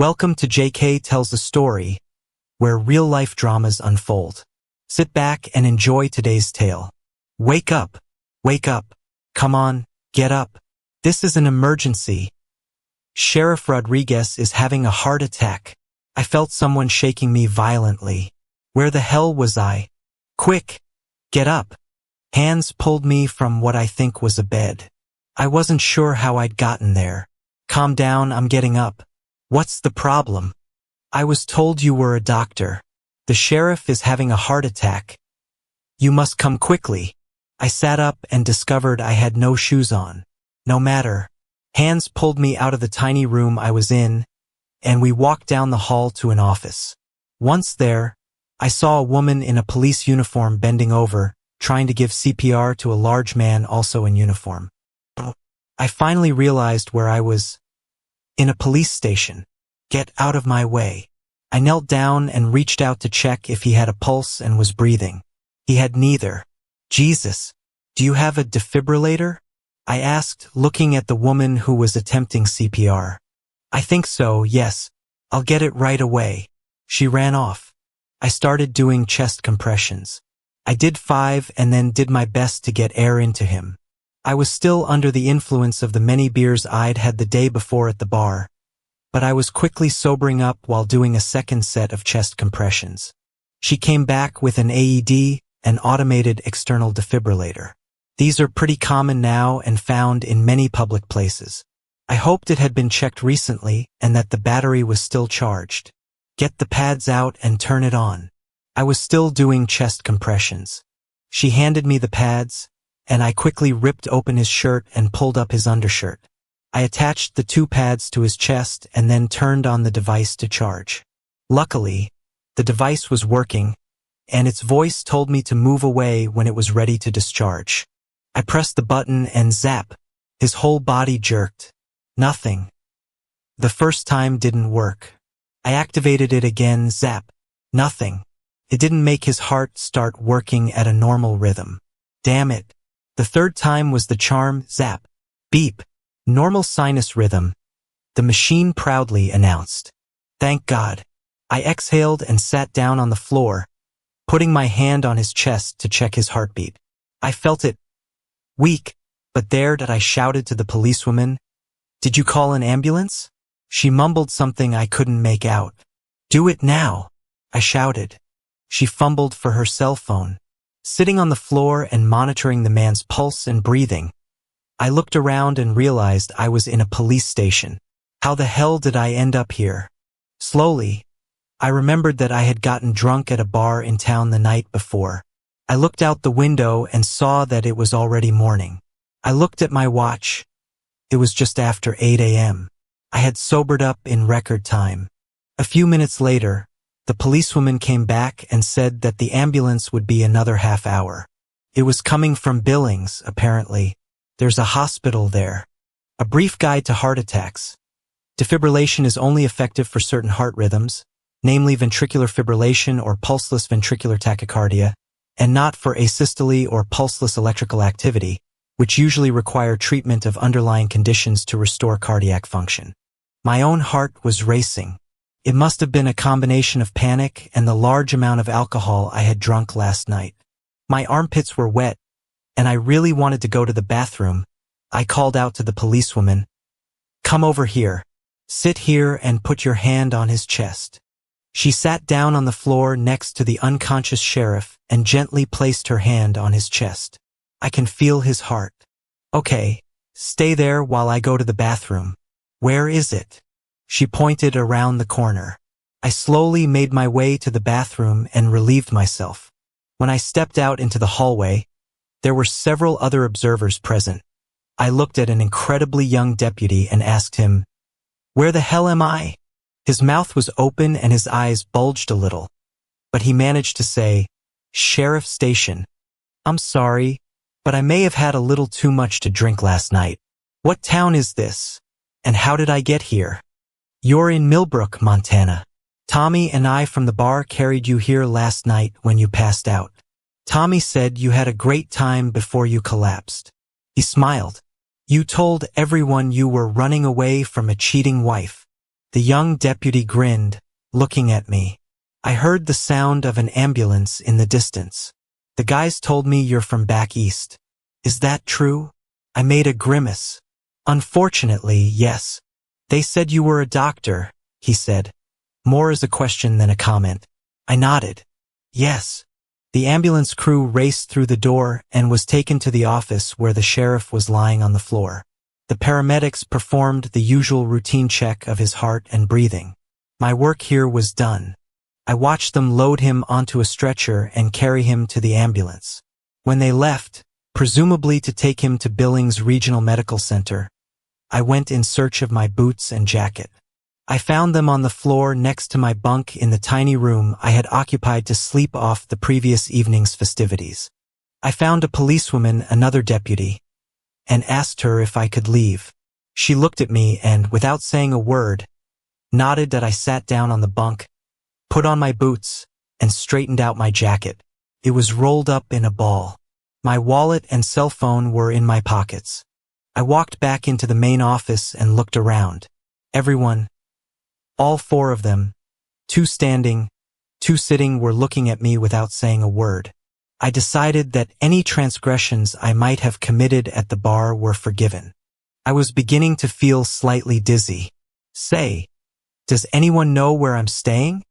Welcome to JK Tells a Story, where real-life dramas unfold. Sit back and enjoy today's tale. Wake up! Wake up! Come on, get up! This is an emergency. Sheriff Rodriguez is having a heart attack. I felt someone shaking me violently. Where the hell was I? Quick! Get up! Hands pulled me from what I think was a bed. I wasn't sure how I'd gotten there. Calm down, I'm getting up. What's the problem? I was told you were a doctor. The sheriff is having a heart attack. You must come quickly. I sat up and discovered I had no shoes on. No matter. Hands pulled me out of the tiny room I was in, and we walked down the hall to an office. Once there, I saw a woman in a police uniform bending over, trying to give CPR to a large man also in uniform. I finally realized where I was. In a police station. Get out of my way. I knelt down and reached out to check if he had a pulse and was breathing. He had neither. Jesus, do you have a defibrillator? I asked, looking at the woman who was attempting CPR. I think so, yes. I'll get it right away. She ran off. I started doing chest compressions. I did 5 and then did my best to get air into him. I was still under the influence of the many beers I'd had the day before at the bar, but I was quickly sobering up while doing a second set of chest compressions. She came back with an AED, an automated external defibrillator. These are pretty common now and found in many public places. I hoped it had been checked recently and that the battery was still charged. Get the pads out and turn it on. I was still doing chest compressions. She handed me the pads, and I quickly ripped open his shirt and pulled up his undershirt. I attached the 2 pads to his chest and then turned on the device to charge. Luckily, the device was working, and its voice told me to move away when it was ready to discharge. I pressed the button and zap, his whole body jerked. Nothing. The first time didn't work. I activated it again, zap. Nothing. It didn't make his heart start working at a normal rhythm. Damn it. The third time was the charm, zap. Beep. Normal sinus rhythm. The machine proudly announced. Thank God. I exhaled and sat down on the floor, putting my hand on his chest to check his heartbeat. I felt it. Weak, but there I shouted to the policewoman. Did you call an ambulance? She mumbled something I couldn't make out. Do it now, I shouted. She fumbled for her cell phone. Sitting on the floor and monitoring the man's pulse and breathing, I looked around and realized I was in a police station. How the hell did I end up here? Slowly, I remembered that I had gotten drunk at a bar in town the night before. I looked out the window and saw that it was already morning. I looked at my watch. It was just after 8 a.m. I had sobered up in record time. A few minutes later, the policewoman came back and said that the ambulance would be another half hour. It was coming from Billings, apparently. There's a hospital there. A brief guide to heart attacks. Defibrillation is only effective for certain heart rhythms, namely ventricular fibrillation or pulseless ventricular tachycardia, and not for asystole or pulseless electrical activity, which usually require treatment of underlying conditions to restore cardiac function. My own heart was racing. It must have been a combination of panic and the large amount of alcohol I had drunk last night. My armpits were wet, and I really wanted to go to the bathroom. I called out to the policewoman. Come over here. Sit here and put your hand on his chest. She sat down on the floor next to the unconscious sheriff and gently placed her hand on his chest. I can feel his heart. Okay, stay there while I go to the bathroom. Where is it? She pointed around the corner. I slowly made my way to the bathroom and relieved myself. When I stepped out into the hallway, there were several other observers present. I looked at an incredibly young deputy and asked him, "Where the hell am I?" His mouth was open and his eyes bulged a little, but he managed to say, "Sheriff Station. I'm sorry, but I may have had a little too much to drink last night. What town is this? And how did I get here?" "You're in Millbrook, Montana. Tommy and I from the bar carried you here last night when you passed out. Tommy said you had a great time before you collapsed." He smiled. "You told everyone you were running away from a cheating wife. The young deputy grinned, looking at me. I heard the sound of an ambulance in the distance. The guys told me you're from back east. Is that true? I made a grimace. Unfortunately, yes. They said you were a doctor, he said, more as a question than a comment. I nodded. Yes. The ambulance crew raced through the door and was taken to the office where the sheriff was lying on the floor. The paramedics performed the usual routine check of his heart and breathing. My work here was done. I watched them load him onto a stretcher and carry him to the ambulance. When they left, presumably to take him to Billings Regional Medical Center, I went in search of my boots and jacket. I found them on the floor next to my bunk in the tiny room I had occupied to sleep off the previous evening's festivities. I found a policewoman, another deputy, and asked her if I could leave. She looked at me and, without saying a word, nodded that I sat down on the bunk, put on my boots, and straightened out my jacket. It was rolled up in a ball. My wallet and cell phone were in my pockets. I walked back into the main office and looked around. Everyone, all four of them, two standing, two sitting, were looking at me without saying a word. I decided that any transgressions I might have committed at the bar were forgiven. I was beginning to feel slightly dizzy. Say, does anyone know where I'm staying?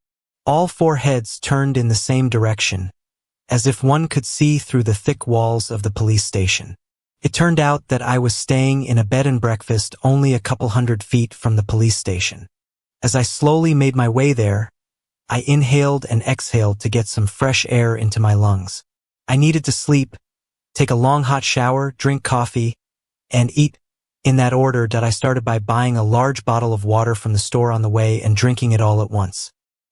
All four heads turned in the same direction, as if one could see through the thick walls of the police station. It turned out that I was staying in a bed and breakfast only a couple 100 feet from the police station. As I slowly made my way there, I inhaled and exhaled to get some fresh air into my lungs. I needed to sleep, take a long hot shower, drink coffee, and eat, in that order. That I started by buying a large bottle of water from the store on the way and drinking it all at once.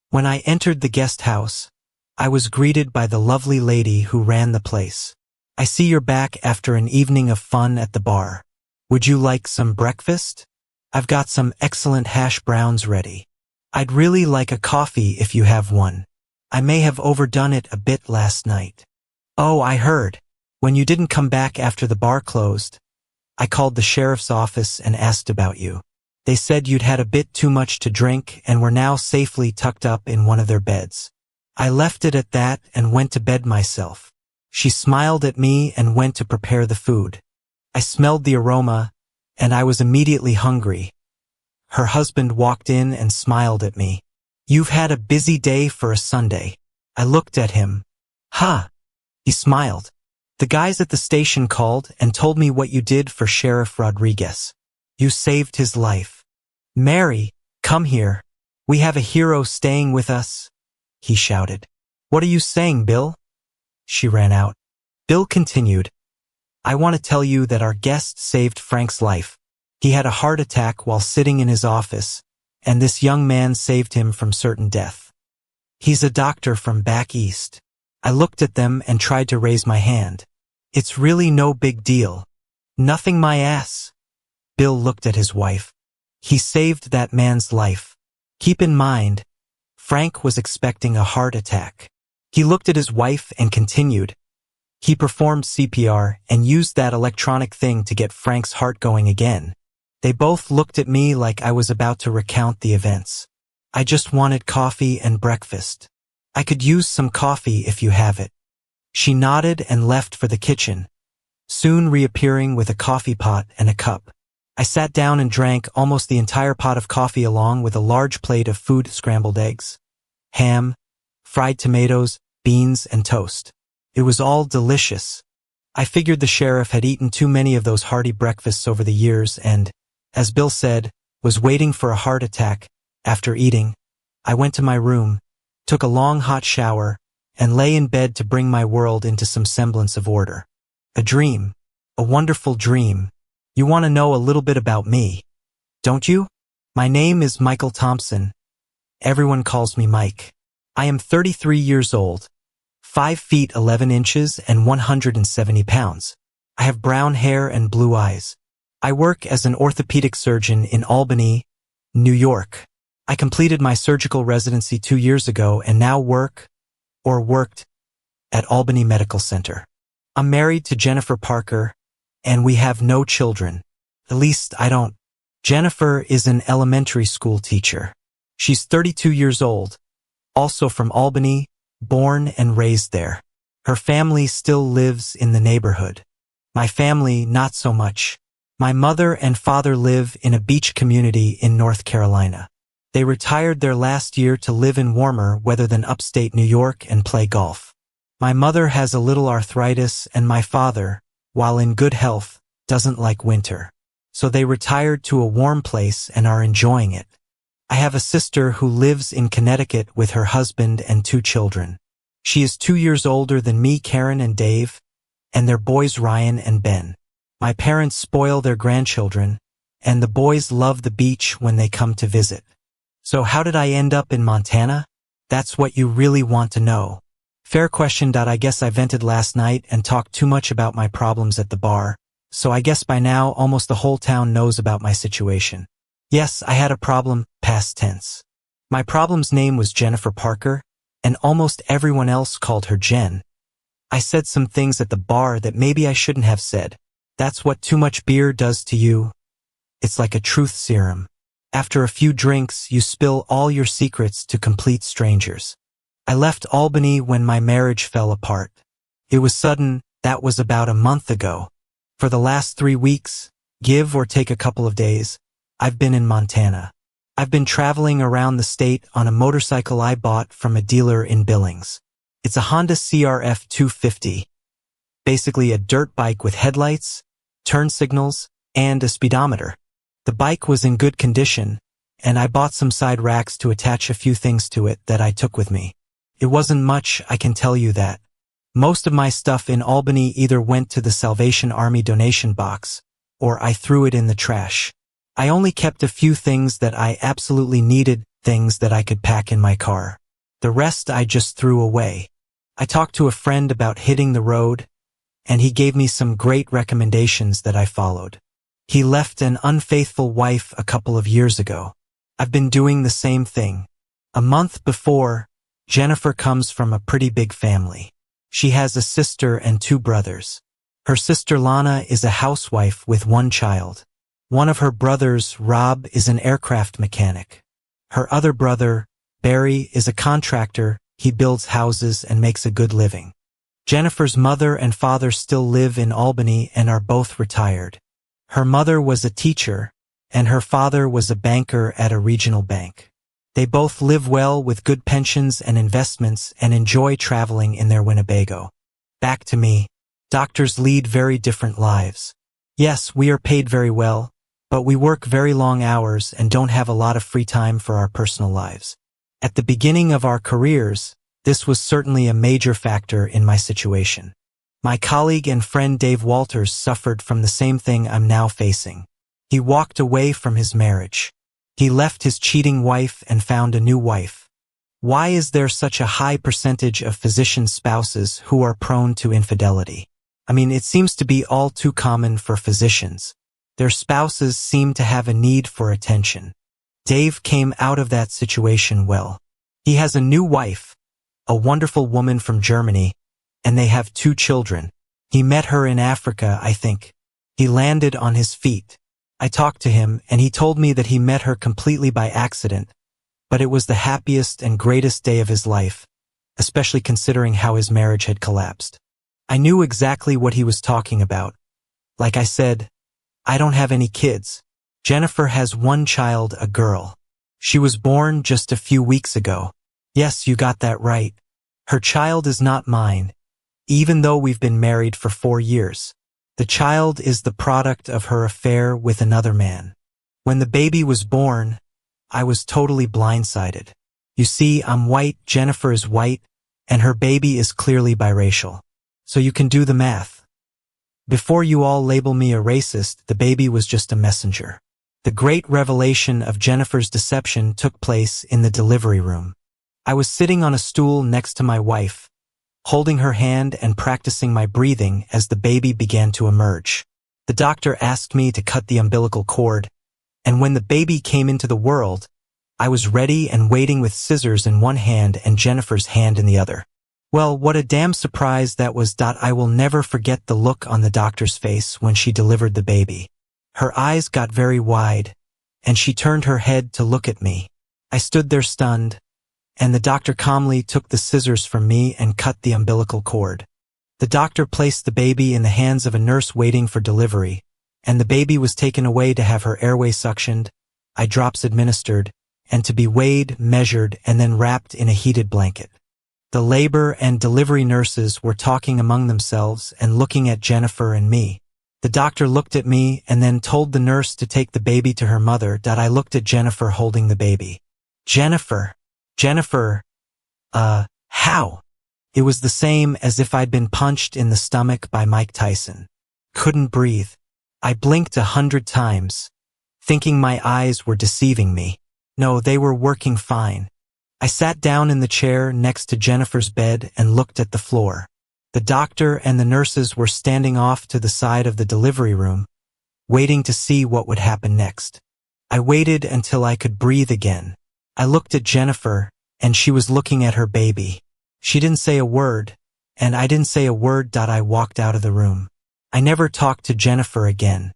When I entered the guest house, I was greeted by the lovely lady who ran the place. I see you're back after an evening of fun at the bar. Would you like some breakfast? I've got some excellent hash browns ready. I'd really like a coffee if you have one. I may have overdone it a bit last night. Oh, I heard. When you didn't come back after the bar closed, I called the sheriff's office and asked about you. They said you'd had a bit too much to drink and were now safely tucked up in one of their beds. I left it at that and went to bed myself. She smiled at me and went to prepare the food. I smelled the aroma, and I was immediately hungry. Her husband walked in and smiled at me. You've had a busy day for a Sunday. I looked at him. Ha! He smiled. The guys at the station called and told me what you did for Sheriff Rodriguez. You saved his life. Mary, come here. We have a hero staying with us, he shouted. What are you saying, Bill? She ran out. Bill continued. I want to tell you that our guest saved Frank's life. He had a heart attack while sitting in his office, and this young man saved him from certain death. He's a doctor from back east. I looked at them and tried to raise my hand. It's really no big deal. Nothing my ass. Bill looked at his wife. He saved that man's life. Keep in mind, Frank was expecting a heart attack. He looked at his wife and continued. He performed CPR and used that electronic thing to get Frank's heart going again. They both looked at me like I was about to recount the events. I just wanted coffee and breakfast. I could use some coffee if you have it. She nodded and left for the kitchen, soon reappearing with a coffee pot and a cup. I sat down and drank almost the entire pot of coffee along with a large plate of food: scrambled eggs, ham, fried tomatoes, beans, and toast. It was all delicious. I figured the sheriff had eaten too many of those hearty breakfasts over the years and, as Bill said, was waiting for a heart attack. After eating, I went to my room, took a long hot shower, and lay in bed to bring my world into some semblance of order. A dream. A wonderful dream. You want to know a little bit about me, don't you? My name is Michael Thompson. Everyone calls me Mike. I am 33 years old, 5 feet 11 inches and 170 pounds. I have brown hair and blue eyes. I work as an orthopedic surgeon in Albany, New York. I completed my surgical residency 2 years ago and now worked at Albany Medical Center. I'm married to Jennifer Parker, and we have no children. At least I don't. Jennifer is an elementary school teacher. She's 32 years old, also from Albany, born and raised there. Her family still lives in the neighborhood. My family, not so much. My mother and father live in a beach community in North Carolina. They retired their last year to live in warmer weather than upstate New York and play golf. My mother has a little arthritis and my father, while in good health, doesn't like winter. So they retired to a warm place and are enjoying it. I have a sister who lives in Connecticut with her husband and 2 children. She is 2 years older than me, Karen and Dave, and their boys Ryan and Ben. My parents spoil their grandchildren, and the boys love the beach when they come to visit. So how did I end up in Montana? That's what you really want to know. Fair question. I guess I vented last night and talked too much about my problems at the bar, so I guess by now almost the whole town knows about my situation. Yes, I had a problem, past tense. My problem's name was Jennifer Parker, and almost everyone else called her Jen. I said some things at the bar that maybe I shouldn't have said. That's what too much beer does to you. It's like a truth serum. After a few drinks, you spill all your secrets to complete strangers. I left Albany when my marriage fell apart. It was sudden. That was about a month ago. For the last 3 weeks, give or take a couple of days, I've been in Montana. I've been traveling around the state on a motorcycle I bought from a dealer in Billings. It's a Honda CRF 250. Basically a dirt bike with headlights, turn signals, and a speedometer. The bike was in good condition, and I bought some side racks to attach a few things to it that I took with me. It wasn't much, I can tell you that. Most of my stuff in Albany either went to the Salvation Army donation box, or I threw it in the trash. I only kept a few things that I absolutely needed, things that I could pack in my car. The rest I just threw away. I talked to a friend about hitting the road, and he gave me some great recommendations that I followed. He left an unfaithful wife a couple of years ago. I've been doing the same thing. A month before, Jennifer comes from a pretty big family. She has a sister and 2 brothers. Her sister Lana is a housewife with 1 child. One of her brothers, Rob, is an aircraft mechanic. Her other brother, Barry, is a contractor. He builds houses and makes a good living. Jennifer's mother and father still live in Albany and are both retired. Her mother was a teacher, and her father was a banker at a regional bank. They both live well with good pensions and investments and enjoy traveling in their Winnebago. Back to me. Doctors lead very different lives. Yes, we are paid very well, but we work very long hours and don't have a lot of free time for our personal lives. At the beginning of our careers, this was certainly a major factor in my situation. My colleague and friend Dave Walters suffered from the same thing I'm now facing. He walked away from his marriage. He left his cheating wife and found a new wife. Why is there such a high percentage of physician spouses who are prone to infidelity? I mean, it seems to be all too common for physicians. Their spouses seem to have a need for attention. Dave came out of that situation well. He has a new wife, a wonderful woman from Germany, and they have 2 children. He met her in Africa, I think. He landed on his feet. I talked to him, and he told me that he met her completely by accident, but it was the happiest and greatest day of his life, especially considering how his marriage had collapsed. I knew exactly what he was talking about. Like I said, I don't have any kids. Jennifer has 1 child, a girl. She was born just a few weeks ago. Yes, you got that right. Her child is not mine, even though we've been married for 4 years. The child is the product of her affair with another man. When the baby was born, I was totally blindsided. You see, I'm white, Jennifer is white, and her baby is clearly biracial. So you can do the math. Before you all label me a racist, the baby was just a messenger. The great revelation of Jennifer's deception took place in the delivery room. I was sitting on a stool next to my wife, holding her hand and practicing my breathing as the baby began to emerge. The doctor asked me to cut the umbilical cord, and when the baby came into the world, I was ready and waiting with scissors in one hand and Jennifer's hand in the other. Well, what a damn surprise that was. I will never forget the look on the doctor's face when she delivered the baby. Her eyes got very wide, and she turned her head to look at me. I stood there stunned, and the doctor calmly took the scissors from me and cut the umbilical cord. The doctor placed the baby in the hands of a nurse waiting for delivery, and the baby was taken away to have her airway suctioned, eye drops administered, and to be weighed, measured, and then wrapped in a heated blanket. The labor and delivery nurses were talking among themselves and looking at Jennifer and me. The doctor looked at me and then told the nurse to take the baby to her mother. I looked at Jennifer holding the baby. Jennifer, how? It was the same as if I'd been punched in the stomach by Mike Tyson. Couldn't breathe. I blinked 100 times, thinking my eyes were deceiving me. No, they were working fine. I sat down in the chair next to Jennifer's bed and looked at the floor. The doctor and the nurses were standing off to the side of the delivery room, waiting to see what would happen next. I waited until I could breathe again. I looked at Jennifer, and she was looking at her baby. She didn't say a word, and I didn't say a word. I walked out of the room. I never talked to Jennifer again.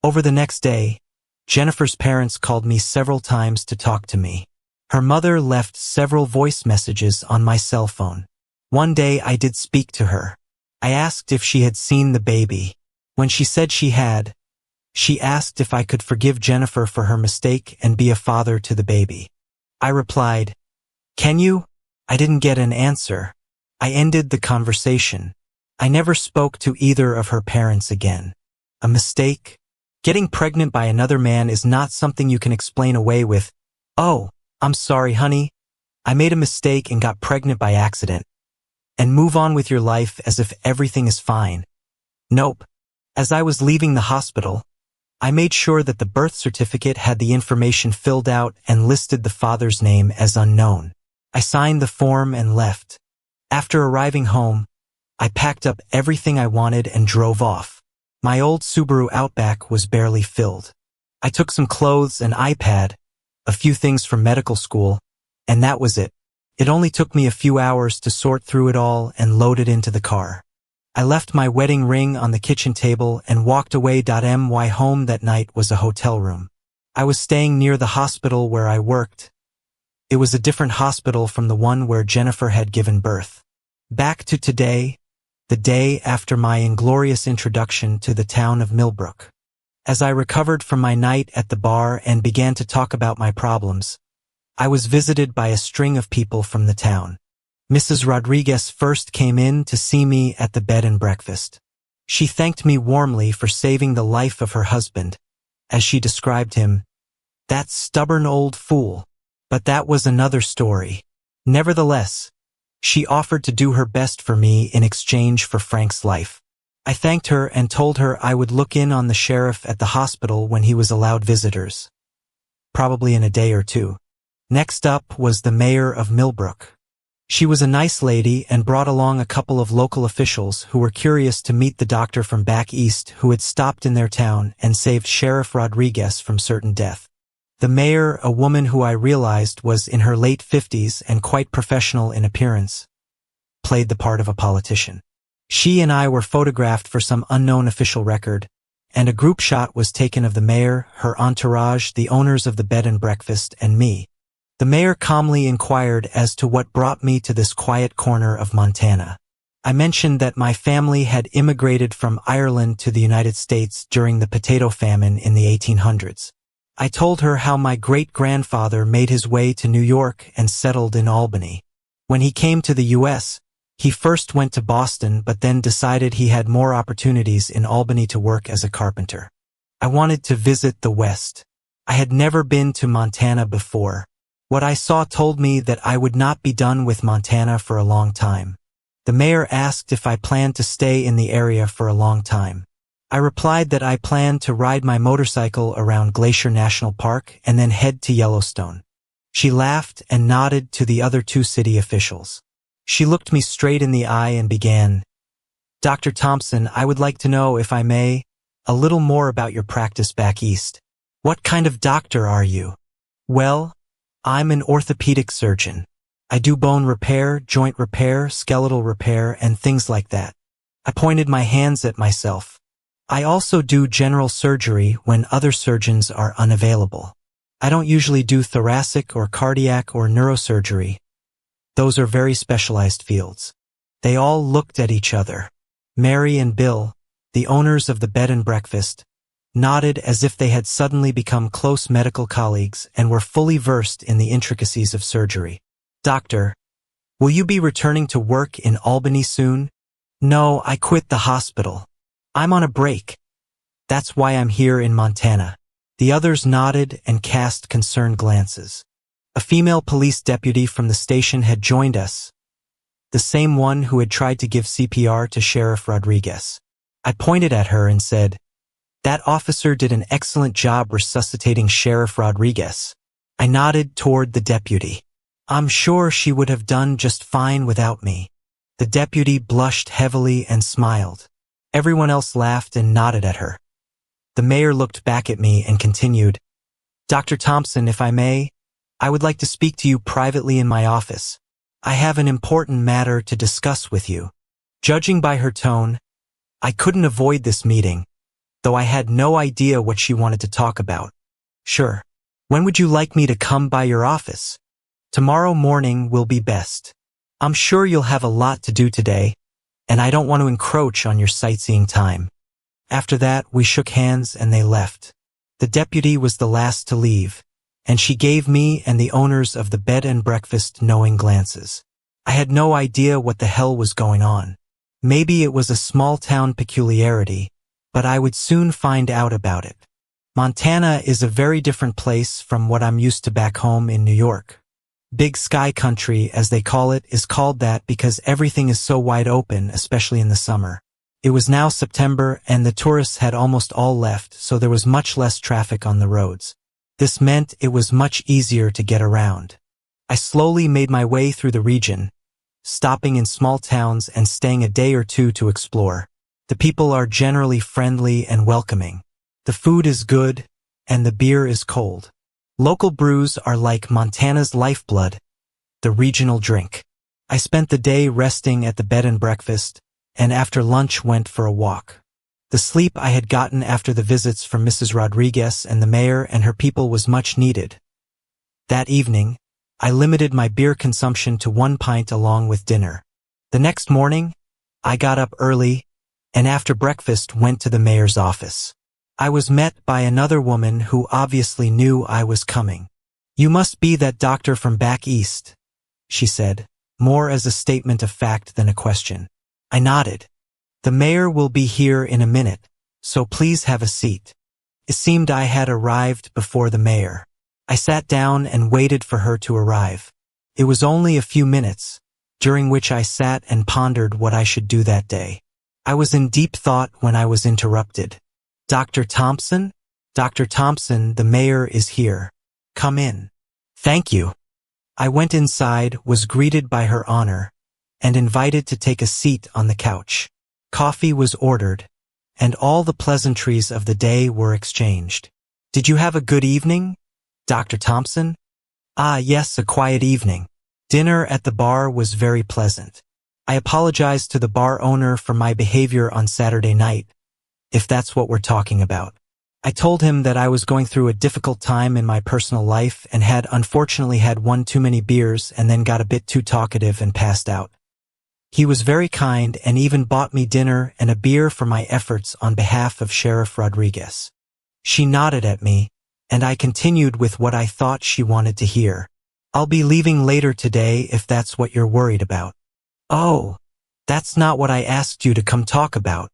Over the next day, Jennifer's parents called me several times to talk to me. Her mother left several voice messages on my cell phone. One day I did speak to her. I asked if she had seen the baby. When she said she had, she asked if I could forgive Jennifer for her mistake and be a father to the baby. I replied, "Can you?" I didn't get an answer. I ended the conversation. I never spoke to either of her parents again. A mistake? Getting pregnant by another man is not something you can explain away with, "Oh, I'm sorry, honey. I made a mistake and got pregnant by accident," and move on with your life as if everything is fine. Nope. As I was leaving the hospital, I made sure that the birth certificate had the information filled out and listed the father's name as unknown. I signed the form and left. After arriving home, I packed up everything I wanted and drove off. My old Subaru Outback was barely filled. I took some clothes, an iPad, a few things from medical school, and that was it. It only took me a few hours to sort through it all and load it into the car. I left my wedding ring on the kitchen table and walked away. My home that night was a hotel room. I was staying near the hospital where I worked. It was a different hospital from the one where Jennifer had given birth. Back to today, the day after my inglorious introduction to the town of Millbrook. As I recovered from my night at the bar and began to talk about my problems, I was visited by a string of people from the town. Mrs. Rodriguez first came in to see me at the bed and breakfast. She thanked me warmly for saving the life of her husband, as she described him, "That stubborn old fool." But that was another story. Nevertheless, she offered to do her best for me in exchange for Frank's life. I thanked her and told her I would look in on the sheriff at the hospital when he was allowed visitors. Probably in a day or two. Next up was the mayor of Millbrook. She was a nice lady and brought along a couple of local officials who were curious to meet the doctor from back east who had stopped in their town and saved Sheriff Rodriguez from certain death. The mayor, a woman who I realized was in her late 50s and quite professional in appearance, played the part of a politician. She and I were photographed for some unknown official record, and a group shot was taken of the mayor, her entourage, the owners of the bed and breakfast, and me. The mayor calmly inquired as to what brought me to this quiet corner of Montana. I mentioned that my family had immigrated from Ireland to the United States during the potato famine in the 1800s. I told her how my great-grandfather made his way to New York and settled in Albany. When he came to the U.S., he first went to Boston but then decided he had more opportunities in Albany to work as a carpenter. I wanted to visit the West. I had never been to Montana before. What I saw told me that I would not be done with Montana for a long time. The mayor asked if I planned to stay in the area for a long time. I replied that I planned to ride my motorcycle around Glacier National Park and then head to Yellowstone. She laughed and nodded to the other two city officials. She looked me straight in the eye and began, "Dr. Thompson, I would like to know, if I may, a little more about your practice back east. What kind of doctor are you?" "Well, I'm an orthopedic surgeon. I do bone repair, joint repair, skeletal repair, and things like that." I pointed my hands at myself. "I also do general surgery when other surgeons are unavailable." I don't usually do thoracic or cardiac or neurosurgery. Those are very specialized fields. They all looked at each other. Mary and Bill, the owners of the bed and breakfast, nodded as if they had suddenly become close medical colleagues and were fully versed in the intricacies of surgery. Doctor, will you be returning to work in Albany soon? No, I quit the hospital. I'm on a break. That's why I'm here in Montana. The others nodded and cast concerned glances. A female police deputy from the station had joined us, the same one who had tried to give CPR to Sheriff Rodriguez. I pointed at her and said, "That officer did an excellent job resuscitating Sheriff Rodriguez." I nodded toward the deputy. "I'm sure she would have done just fine without me." The deputy blushed heavily and smiled. Everyone else laughed and nodded at her. The mayor looked back at me and continued, "Dr. Thompson, if I may, I would like to speak to you privately in my office. I have an important matter to discuss with you." Judging by her tone, I couldn't avoid this meeting, though I had no idea what she wanted to talk about. "Sure. When would you like me to come by your office?" "Tomorrow morning will be best. I'm sure you'll have a lot to do today, and I don't want to encroach on your sightseeing time." After that, we shook hands and they left. The deputy was the last to leave, and she gave me and the owners of the bed and breakfast knowing glances. I had no idea what the hell was going on. Maybe it was a small-town peculiarity, but I would soon find out about it. Montana is a very different place from what I'm used to back home in New York. Big Sky Country, as they call it, is called that because everything is so wide open, especially in the summer. It was now September and the tourists had almost all left, so there was much less traffic on the roads. This meant it was much easier to get around. I slowly made my way through the region, stopping in small towns and staying a day or two to explore. The people are generally friendly and welcoming. The food is good, and the beer is cold. Local brews are like Montana's lifeblood, the regional drink. I spent the day resting at the bed and breakfast, and after lunch went for a walk. The sleep I had gotten after the visits from Mrs. Rodriguez and the mayor and her people was much needed. That evening, I limited my beer consumption to 1 pint along with dinner. The next morning, I got up early, and after breakfast went to the mayor's office. I was met by another woman who obviously knew I was coming. "You must be that doctor from back east," she said, more as a statement of fact than a question. I nodded. "The mayor will be here in a minute, so please have a seat." It seemed I had arrived before the mayor. I sat down and waited for her to arrive. It was only a few minutes, during which I sat and pondered what I should do that day. I was in deep thought when I was interrupted. "Dr. Thompson? Dr. Thompson, the mayor is here. Come in." "Thank you." I went inside, was greeted by Her Honor, and invited to take a seat on the couch. Coffee was ordered, and all the pleasantries of the day were exchanged. "Did you have a good evening, Dr. Thompson?" "Ah, yes, a quiet evening. Dinner at the bar was very pleasant. I apologized to the bar owner for my behavior on Saturday night, if that's what we're talking about. I told him that I was going through a difficult time in my personal life and had unfortunately had one too many beers and then got a bit too talkative and passed out. He was very kind and even bought me dinner and a beer for my efforts on behalf of Sheriff Rodriguez. She nodded at me, and I continued with what I thought she wanted to hear. "I'll be leaving later today if that's what you're worried about." "Oh, that's not what I asked you to come talk about."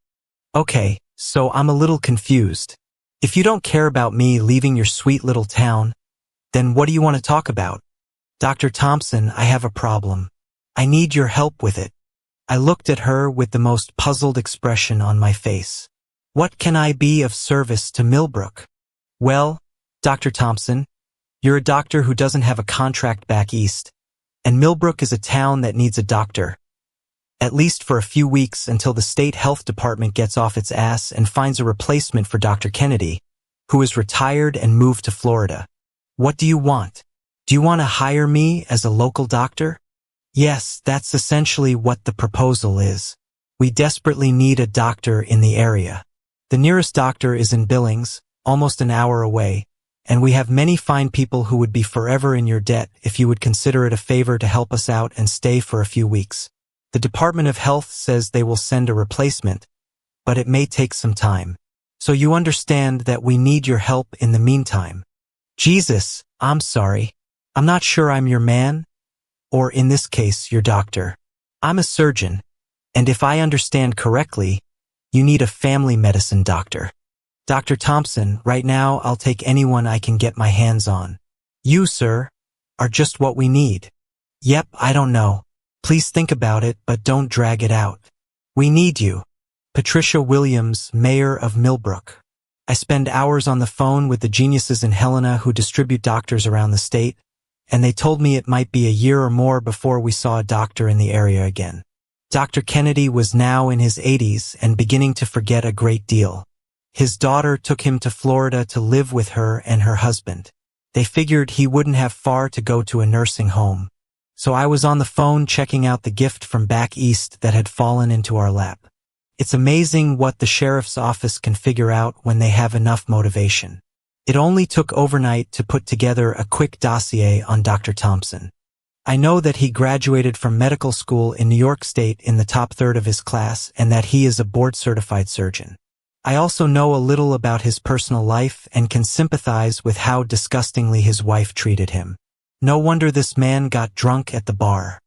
"Okay, so I'm a little confused. If you don't care about me leaving your sweet little town, then what do you want to talk about?" "Dr. Thompson, I have a problem. I need your help with it." I looked at her with the most puzzled expression on my face. "What can I be of service to Millbrook?" "Well, Dr. Thompson, you're a doctor who doesn't have a contract back east, and Millbrook is a town that needs a doctor, at least for a few weeks until the state health department gets off its ass and finds a replacement for Dr. Kennedy, who is retired and moved to Florida. What do you want? Do you want to hire me as a local doctor?" "Yes, that's essentially what the proposal is. We desperately need a doctor in the area. The nearest doctor is in Billings, almost an hour away, and we have many fine people who would be forever in your debt if you would consider it a favor to help us out and stay for a few weeks. The Department of Health says they will send a replacement, but it may take some time. So you understand that we need your help in the meantime. Jesus, I'm sorry. I'm not sure I'm your man, or in this case, your doctor. I'm a surgeon, and if I understand correctly, you need a family medicine doctor. Dr. Thompson, right now I'll take anyone I can get my hands on. You, sir, are just what we need. Yep, I don't know. Please think about it, but don't drag it out. We need you. Patricia Williams, Mayor of Millbrook. I spend hours on the phone with the geniuses in Helena who distribute doctors around the state, and they told me it might be a year or more before we saw a doctor in the area again. Dr. Kennedy was now in his 80s and beginning to forget a great deal. His daughter took him to Florida to live with her and her husband. They figured he wouldn't have far to go to a nursing home. So I was on the phone checking out the gift from back east that had fallen into our lap. It's amazing what the sheriff's office can figure out when they have enough motivation. It only took overnight to put together a quick dossier on Dr. Thompson. I know that he graduated from medical school in New York State in the top third of his class and that he is a board-certified surgeon. I also know a little about his personal life and can sympathize with how disgustingly his wife treated him. No wonder this man got drunk at the bar.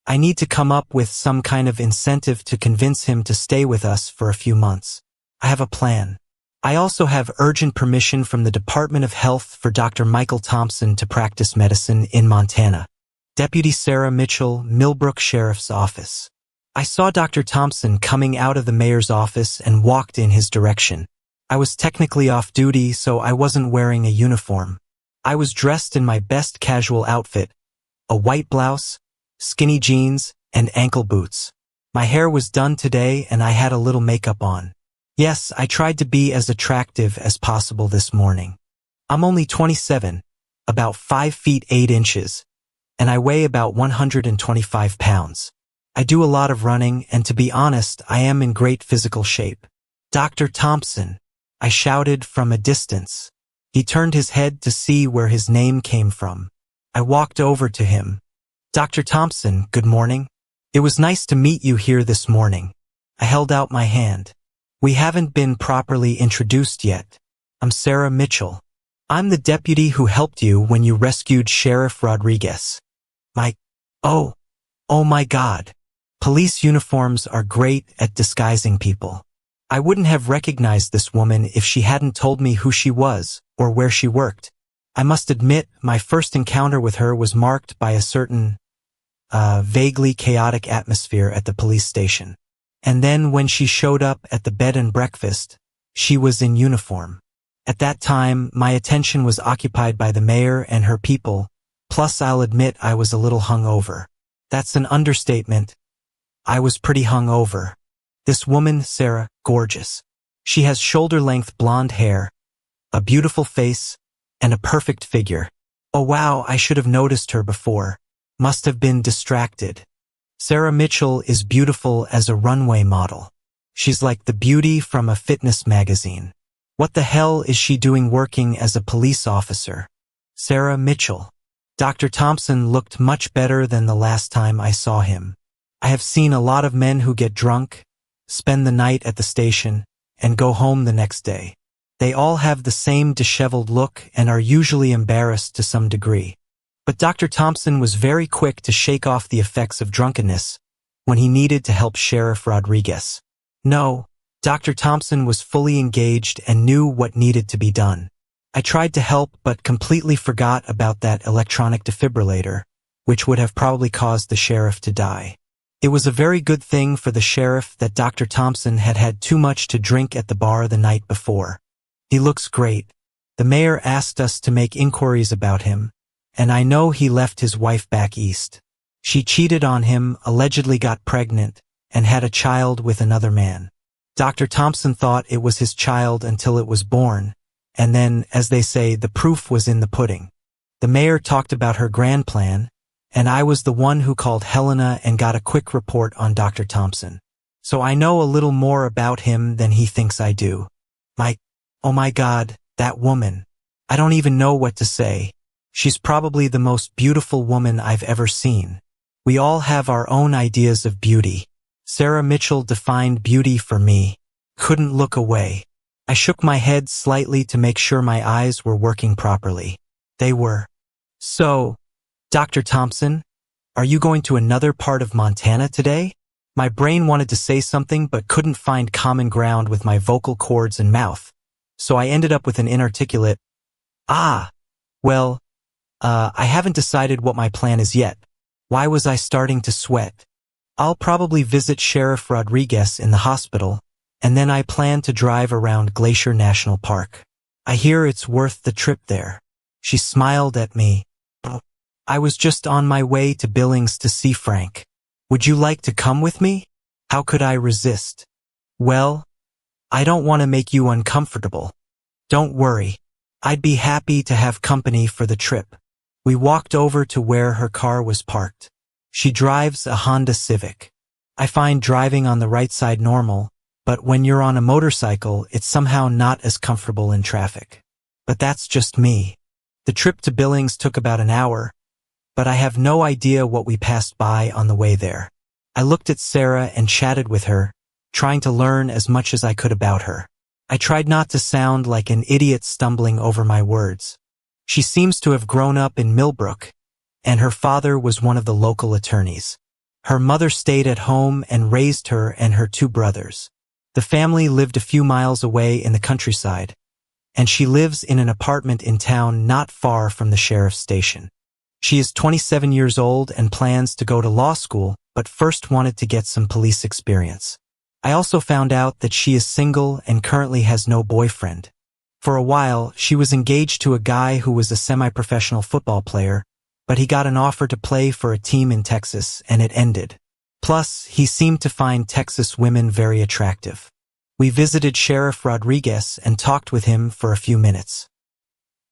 I need to come up with some kind of incentive to convince him to stay with us for a few months. I have a plan. I also have urgent permission from the Department of Health for Dr. Michael Thompson to practice medicine in Montana. Deputy Sarah Mitchell, Millbrook Sheriff's Office. I saw Dr. Thompson coming out of the mayor's office and walked in his direction. I was technically off duty, so I wasn't wearing a uniform. I was dressed in my best casual outfit, a white blouse, skinny jeans, and ankle boots. My hair was done today and I had a little makeup on. Yes, I tried to be as attractive as possible this morning. I'm only 27, about 5 feet 8 inches, and I weigh about 125 pounds. I do a lot of running, and to be honest, I am in great physical shape. Dr. Thompson, I shouted from a distance. He turned his head to see where his name came from. I walked over to him. Dr. Thompson, good morning. It was nice to meet you here this morning. I held out my hand. We haven't been properly introduced yet. I'm Sarah Mitchell. I'm the deputy who helped you when you rescued Sheriff Rodriguez. Oh my God. Police uniforms are great at disguising people. I wouldn't have recognized this woman if she hadn't told me who she was or where she worked. I must admit, my first encounter with her was marked by a certain, vaguely chaotic atmosphere at the police station. And then when she showed up at the bed and breakfast, she was in uniform. At that time, my attention was occupied by the mayor and her people, plus I'll admit I was a little hungover. That's an understatement. I was pretty hungover. This woman, Sarah, gorgeous. She has shoulder-length blonde hair, a beautiful face, and a perfect figure. Oh wow, I should have noticed her before. Must have been distracted. Sarah Mitchell is beautiful as a runway model. She's like the beauty from a fitness magazine. What the hell is she doing working as a police officer? Sarah Mitchell. Dr. Thompson looked much better than the last time I saw him. I have seen a lot of men who get drunk, spend the night at the station, and go home the next day. They all have the same disheveled look and are usually embarrassed to some degree. But Dr. Thompson was very quick to shake off the effects of drunkenness when he needed to help Sheriff Rodriguez. No, Dr. Thompson was fully engaged and knew what needed to be done. I tried to help but completely forgot about that electronic defibrillator, which would have probably caused the sheriff to die. It was a very good thing for the sheriff that Dr. Thompson had had too much to drink at the bar the night before. He looks great. The mayor asked us to make inquiries about him, and I know he left his wife back east. She cheated on him, allegedly got pregnant, and had a child with another man. Dr. Thompson thought it was his child until it was born, and then, as they say, the proof was in the pudding. The mayor talked about her grand plan, and I was the one who called Helena and got a quick report on Dr. Thompson. So I know a little more about him than he thinks I do. Oh my God, that woman. I don't even know what to say. She's probably the most beautiful woman I've ever seen. We all have our own ideas of beauty. Sarah Mitchell defined beauty for me. Couldn't look away. I shook my head slightly to make sure my eyes were working properly. They were. So, Dr. Thompson, are you going to another part of Montana today? My brain wanted to say something but couldn't find common ground with my vocal cords and mouth, so I ended up with an inarticulate, well, I haven't decided what my plan is yet. Why was I starting to sweat? I'll probably visit Sheriff Rodriguez in the hospital, and then I plan to drive around Glacier National Park. I hear it's worth the trip there. She smiled at me. I was just on my way to Billings to see Frank. Would you like to come with me? How could I resist? Well, I don't want to make you uncomfortable. Don't worry. I'd be happy to have company for the trip. We walked over to where her car was parked. She drives a Honda Civic. I find driving on the right side normal, but when you're on a motorcycle, it's somehow not as comfortable in traffic. But that's just me. The trip to Billings took about an hour, but I have no idea what we passed by on the way there. I looked at Sarah and chatted with her, trying to learn as much as I could about her. I tried not to sound like an idiot stumbling over my words. She seems to have grown up in Millbrook, and her father was one of the local attorneys. Her mother stayed at home and raised her and her two brothers. The family lived a few miles away in the countryside, and she lives in an apartment in town not far from the sheriff's station. She is 27 years old and plans to go to law school, but first wanted to get some police experience. I also found out that she is single and currently has no boyfriend. For a while, she was engaged to a guy who was a semi-professional football player, but he got an offer to play for a team in Texas and it ended. Plus, he seemed to find Texas women very attractive. We visited Sheriff Rodriguez and talked with him for a few minutes.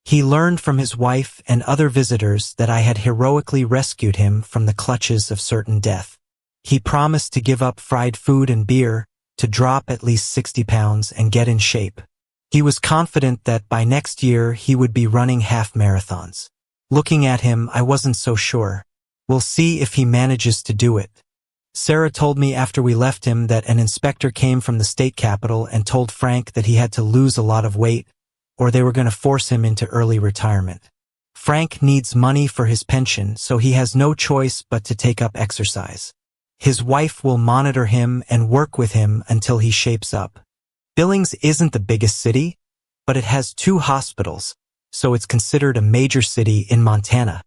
He learned from his wife and other visitors that I had heroically rescued him from the clutches of certain death. He promised to give up fried food and beer, to drop at least 60 pounds and get in shape. He was confident that by next year he would be running half marathons. Looking at him, I wasn't so sure. We'll see if he manages to do it. Sarah told me after we left him that an inspector came from the state capitol and told Frank that he had to lose a lot of weight, or they were going to force him into early retirement. Frank needs money for his pension, so he has no choice but to take up exercise. His wife will monitor him and work with him until he shapes up. Billings isn't the biggest city, but it has 2 hospitals, so it's considered a major city in Montana.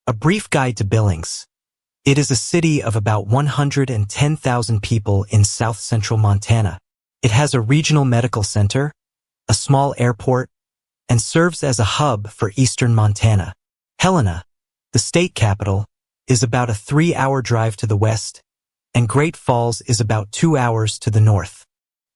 A brief guide to Billings. It is a city of about 110,000 people in south-central Montana. It has a regional medical center, a small airport, and serves as a hub for eastern Montana. Helena, the state capital, is about a 3-hour drive to the west, and Great Falls is about 2 hours to the north.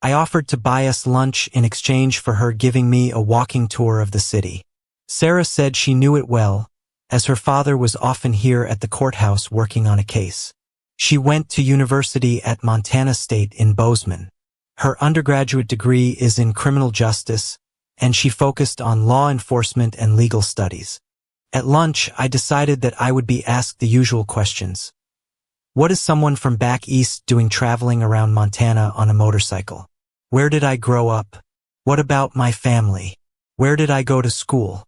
I offered to buy us lunch in exchange for her giving me a walking tour of the city. Sarah said she knew it well, as her father was often here at the courthouse working on a case. She went to university at Montana State in Bozeman. Her undergraduate degree is in criminal justice, and she focused on law enforcement and legal studies. At lunch, I decided that I would be asked the usual questions. What is someone from back east doing traveling around Montana on a motorcycle? Where did I grow up? What about my family? Where did I go to school?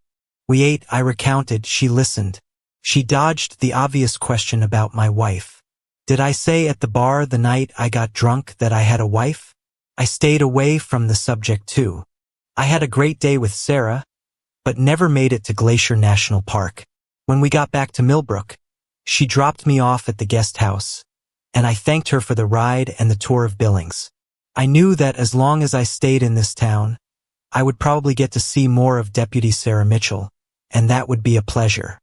We ate, I recounted, she listened. She dodged the obvious question about my wife. Did I say at the bar the night I got drunk that I had a wife? I stayed away from the subject too. I had a great day with Sarah, but never made it to Glacier National Park. When we got back to Millbrook, she dropped me off at the guest house, and I thanked her for the ride and the tour of Billings. I knew that as long as I stayed in this town, I would probably get to see more of Deputy Sarah Mitchell, and that would be a pleasure.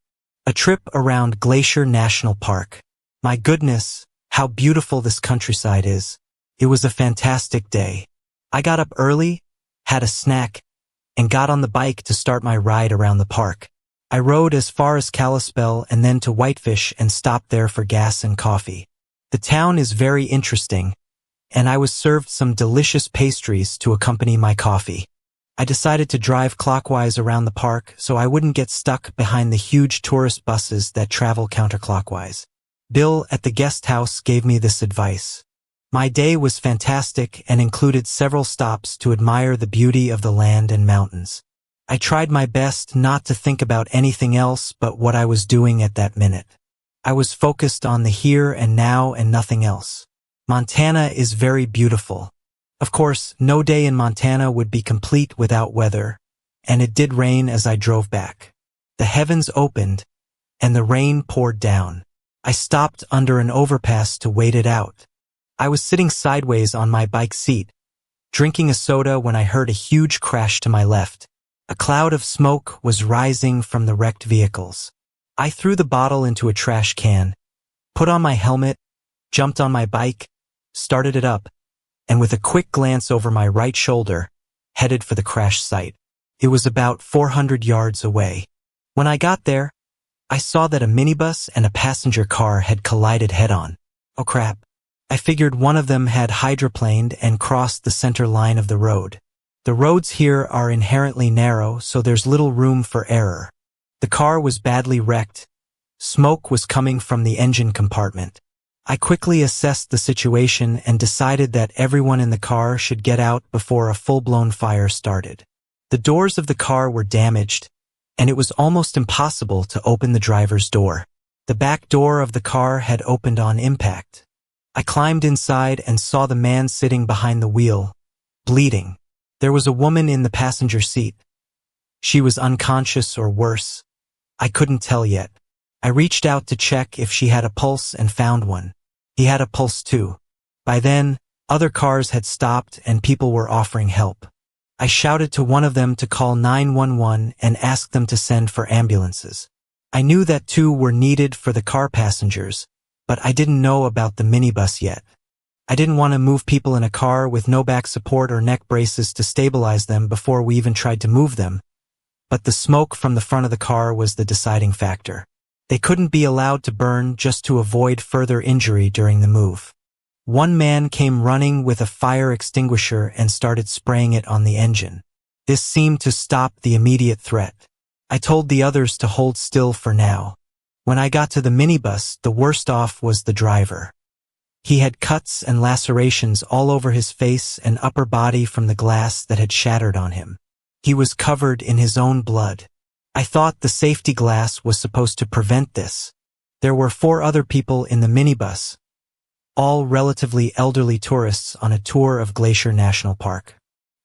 A trip around Glacier National Park. My goodness, how beautiful this countryside is. It was a fantastic day. I got up early, had a snack, and got on the bike to start my ride around the park. I rode as far as Kalispell and then to Whitefish and stopped there for gas and coffee. The town is very interesting, and I was served some delicious pastries to accompany my coffee. I decided to drive clockwise around the park so I wouldn't get stuck behind the huge tourist buses that travel counterclockwise. Bill at the guest house gave me this advice. My day was fantastic and included several stops to admire the beauty of the land and mountains. I tried my best not to think about anything else but what I was doing at that minute. I was focused on the here and now and nothing else. Montana is very beautiful. Of course, no day in Montana would be complete without weather, and it did rain as I drove back. The heavens opened, and the rain poured down. I stopped under an overpass to wait it out. I was sitting sideways on my bike seat, drinking a soda when I heard a huge crash to my left. A cloud of smoke was rising from the wrecked vehicles. I threw the bottle into a trash can, put on my helmet, jumped on my bike, started it up, and with a quick glance over my right shoulder, headed for the crash site. It was about 400 yards away. When I got there, I saw that a minibus and a passenger car had collided head-on. Oh crap. I figured one of them had hydroplaned and crossed the center line of the road. The roads here are inherently narrow, so there's little room for error. The car was badly wrecked. Smoke was coming from the engine compartment. I quickly assessed the situation and decided that everyone in the car should get out before a full-blown fire started. The doors of the car were damaged, and it was almost impossible to open the driver's door. The back door of the car had opened on impact. I climbed inside and saw the man sitting behind the wheel, bleeding. There was a woman in the passenger seat. She was unconscious or worse. I couldn't tell yet. I reached out to check if she had a pulse and found one. He had a pulse too. By then, other cars had stopped and people were offering help. I shouted to one of them to call 911 and ask them to send for ambulances. I knew that 2 were needed for the car passengers, but I didn't know about the minibus yet. I didn't want to move people in a car with no back support or neck braces to stabilize them before we even tried to move them, but the smoke from the front of the car was the deciding factor. They couldn't be allowed to burn just to avoid further injury during the move. One man came running with a fire extinguisher and started spraying it on the engine. This seemed to stop the immediate threat. I told the others to hold still for now. When I got to the minibus, the worst off was the driver. He had cuts and lacerations all over his face and upper body from the glass that had shattered on him. He was covered in his own blood. I thought the safety glass was supposed to prevent this. There were 4 other people in the minibus, all relatively elderly tourists on a tour of Glacier National Park.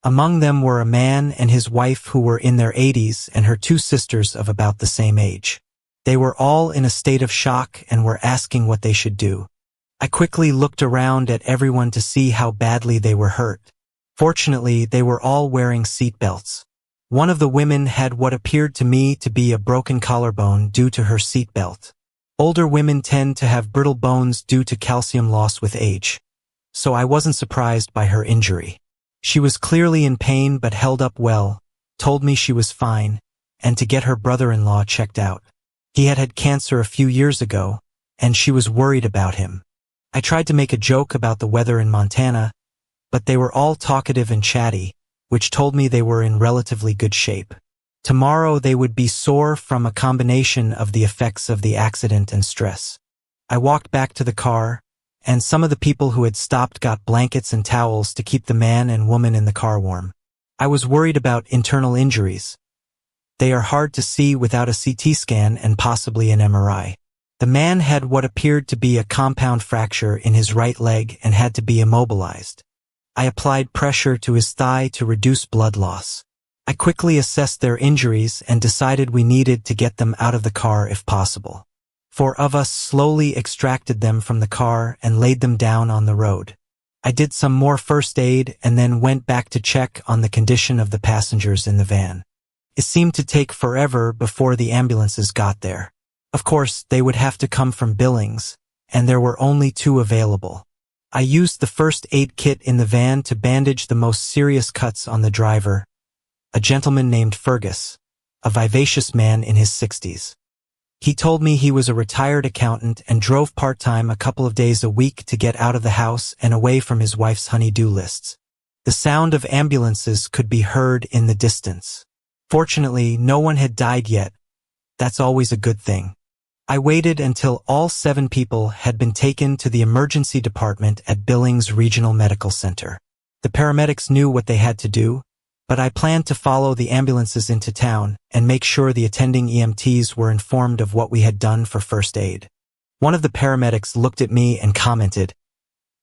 Among them were a man and his wife who were in their 80s and her 2 sisters of about the same age. They were all in a state of shock and were asking what they should do. I quickly looked around at everyone to see how badly they were hurt. Fortunately, they were all wearing seat belts. One of the women had what appeared to me to be a broken collarbone due to her seat belt. Older women tend to have brittle bones due to calcium loss with age, so I wasn't surprised by her injury. She was clearly in pain but held up well, told me she was fine, and to get her brother-in-law checked out. He had had cancer a few years ago, and she was worried about him. I tried to make a joke about the weather in Montana, but they were all talkative and chatty, which told me they were in relatively good shape. Tomorrow they would be sore from a combination of the effects of the accident and stress. I walked back to the car, and some of the people who had stopped got blankets and towels to keep the man and woman in the car warm. I was worried about internal injuries. They are hard to see without a CT scan and possibly an MRI. The man had what appeared to be a compound fracture in his right leg and had to be immobilized. I applied pressure to his thigh to reduce blood loss. I quickly assessed their injuries and decided we needed to get them out of the car if possible. 4 of us slowly extracted them from the car and laid them down on the road. I did some more first aid and then went back to check on the condition of the passengers in the van. It seemed to take forever before the ambulances got there. Of course, they would have to come from Billings, and there were only 2 available. I used the first aid kit in the van to bandage the most serious cuts on the driver, a gentleman named Fergus, a vivacious man in his 60s. He told me he was a retired accountant and drove part-time a couple of days a week to get out of the house and away from his wife's honey-do lists. The sound of ambulances could be heard in the distance. Fortunately, no one had died yet. That's always a good thing. I waited until all 7 people had been taken to the emergency department at Billings Regional Medical Center. The paramedics knew what they had to do, but I planned to follow the ambulances into town and make sure the attending EMTs were informed of what we had done for first aid. One of the paramedics looked at me and commented,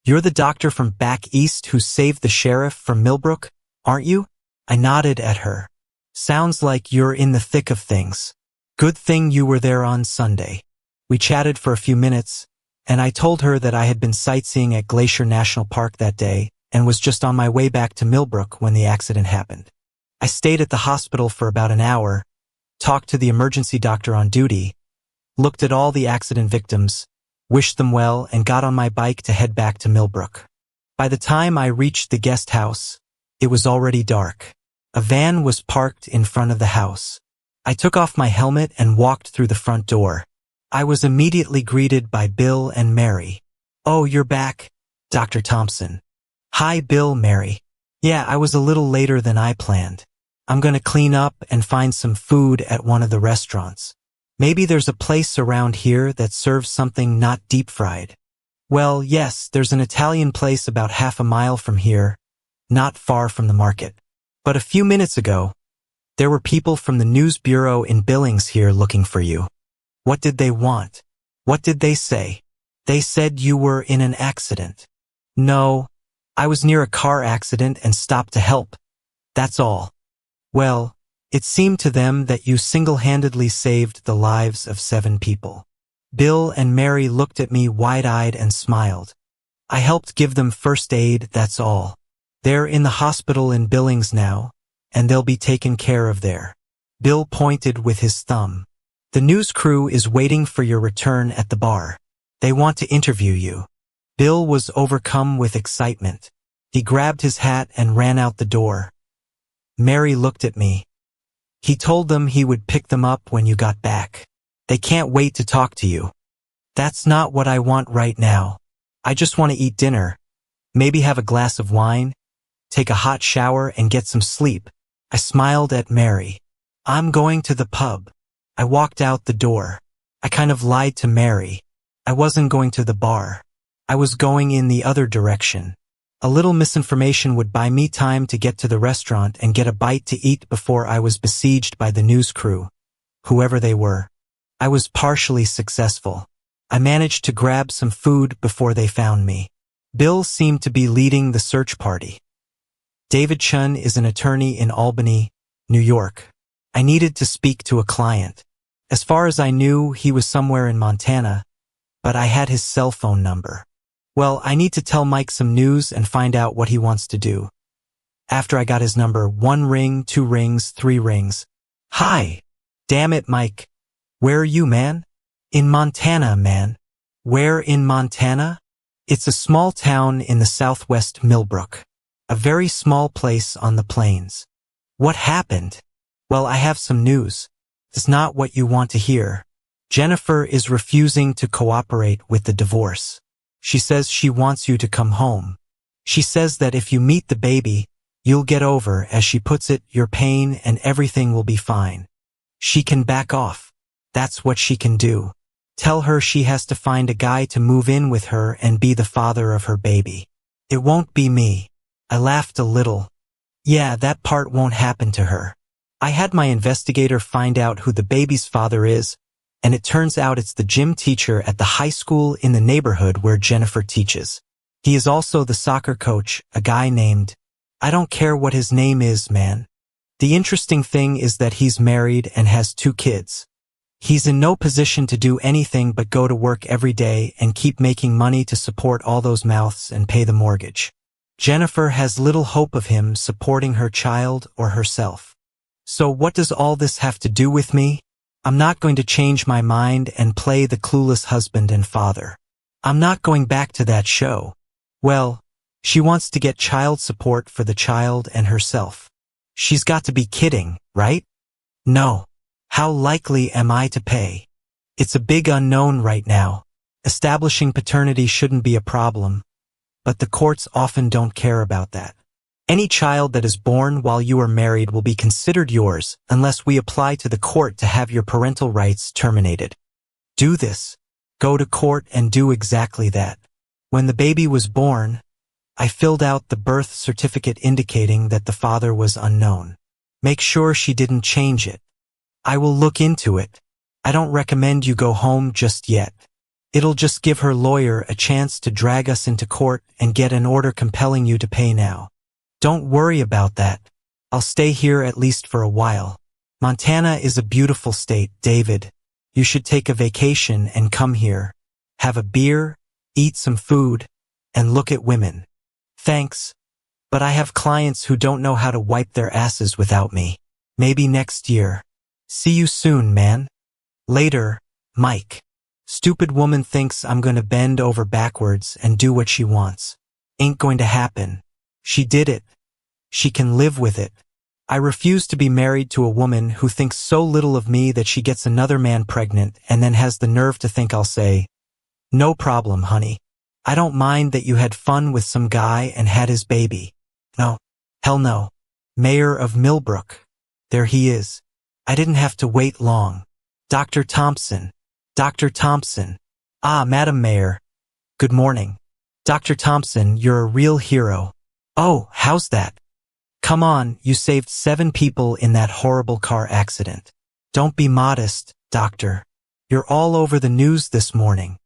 "You're the doctor from back east who saved the sheriff from Millbrook, aren't you?" I nodded at her. "Sounds like you're in the thick of things. Good thing you were there on Sunday." We chatted for a few minutes, and I told her that I had been sightseeing at Glacier National Park that day and was just on my way back to Millbrook when the accident happened. I stayed at the hospital for about an hour, talked to the emergency doctor on duty, looked at all the accident victims, wished them well, and got on my bike to head back to Millbrook. By the time I reached the guest house, it was already dark. A van was parked in front of the house. I took off my helmet and walked through the front door. I was immediately greeted by Bill and Mary. "Oh, you're back, Dr. Thompson." "Hi, Bill, Mary. Yeah, I was a little later than I planned. I'm gonna clean up and find some food at one of the restaurants. Maybe there's a place around here that serves something not deep-fried." "Well, yes, there's an Italian place about half a mile from here, not far from the market. But a few minutes ago, there were people from the news bureau in Billings here looking for you." "What did they want? What did they say?" "They said you were in an accident." "No, I was near a car accident and stopped to help. That's all." "Well, it seemed to them that you single-handedly saved the lives of 7 people." Bill and Mary looked at me wide-eyed and smiled. "I helped give them first aid, that's all. They're in the hospital in Billings now, and they'll be taken care of there." Bill pointed with his thumb. "The news crew is waiting for your return at the bar. They want to interview you." Bill was overcome with excitement. He grabbed his hat and ran out the door. Mary looked at me. "He told them he would pick them up when you got back. They can't wait to talk to you." "That's not what I want right now. I just want to eat dinner, maybe have a glass of wine, take a hot shower and get some sleep." I smiled at Mary. "I'm going to the pub." I walked out the door. I kind of lied to Mary. I wasn't going to the bar. I was going in the other direction. A little misinformation would buy me time to get to the restaurant and get a bite to eat before I was besieged by the news crew, whoever they were. I was partially successful. I managed to grab some food before they found me. Bill seemed to be leading the search party. David Chun is an attorney in Albany, New York. I needed to speak to a client. As far as I knew, he was somewhere in Montana, but I had his cell phone number. Well, I need to tell Mike some news and find out what he wants to do. After I got his number, 1 ring, 2 rings, 3 rings. "Hi. Damn it, Mike. Where are you, man?" "In Montana, man." "Where in Montana?" "It's a small town in the southwest Millbrook. A very small place on the plains." "What happened?" "Well, I have some news. It's not what you want to hear. Jennifer is refusing to cooperate with the divorce. She says she wants you to come home. She says that if you meet the baby, you'll get over, as she puts it, your pain and everything will be fine. She can back off. That's what she can do. Tell her she has to find a guy to move in with her and be the father of her baby. It won't be me." I laughed a little. "Yeah, that part won't happen to her. I had my investigator find out who the baby's father is, and it turns out it's the gym teacher at the high school in the neighborhood where Jennifer teaches. He is also the soccer coach, a guy named... I don't care what his name is, man. The interesting thing is that he's married and has 2 kids. He's in no position to do anything but go to work every day and keep making money to support all those mouths and pay the mortgage. Jennifer has little hope of him supporting her child or herself. So what does all this have to do with me? I'm not going to change my mind and play the clueless husband and father. I'm not going back to that show. Well, she wants to get child support for the child and herself. She's got to be kidding, right? No. How likely am I to pay? It's a big unknown right now. Establishing paternity shouldn't be a problem, but the courts often don't care about that. Any child that is born while you are married will be considered yours unless we apply to the court to have your parental rights terminated. Do this. Go to court and do exactly that. When the baby was born, I filled out the birth certificate indicating that the father was unknown. Make sure she didn't change it. I will look into it. I don't recommend you go home just yet. It'll just give her lawyer a chance to drag us into court and get an order compelling you to pay now. Don't worry about that. I'll stay here at least for a while. Montana is a beautiful state, David. You should take a vacation and come here. Have a beer, eat some food, and look at women. Thanks, but I have clients who don't know how to wipe their asses without me. Maybe next year. See you soon, man. Later, Mike. Stupid woman thinks I'm gonna bend over backwards and do what she wants. Ain't going to happen. She did it. She can live with it. I refuse to be married to a woman who thinks so little of me that she gets another man pregnant and then has the nerve to think I'll say, "No problem, honey. I don't mind that you had fun with some guy and had his baby." No. Hell no. Mayor of Millbrook. There he is. I didn't have to wait long. Dr. Thompson. Dr. Thompson. Ah, Madam Mayor. Good morning. Dr. Thompson, you're a real hero. Oh, how's that? Come on, you saved 7 people in that horrible car accident. Don't be modest, doctor. You're all over the news this morning.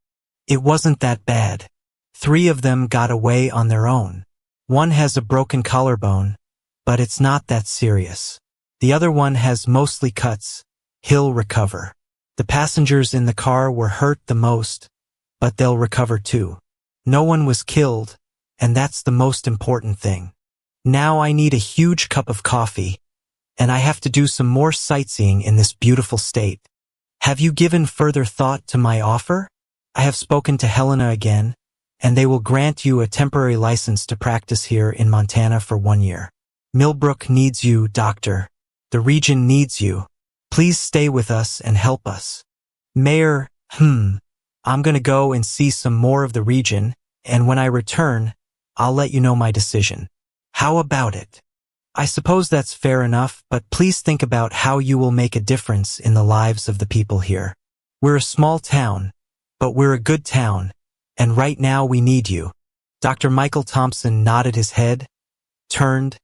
It wasn't that bad. 3 of them got away on their own. One has a broken collarbone, but it's not that serious. The other one has mostly cuts. He'll recover. The passengers in the car were hurt the most, but they'll recover too. No one was killed, and that's the most important thing. Now I need a huge cup of coffee, and I have to do some more sightseeing in this beautiful state. Have you given further thought to my offer? I have spoken to Helena again, and they will grant you a temporary license to practice here in Montana for 1 year. Millbrook needs you, doctor. The region needs you. Please stay with us and help us. Mayor, I'm gonna go and see some more of the region, and when I return, I'll let you know my decision. How about it? I suppose that's fair enough, but please think about how you will make a difference in the lives of the people here. We're a small town, but we're a good town, and right now we need you. Dr. Michael Thompson nodded his head, turned,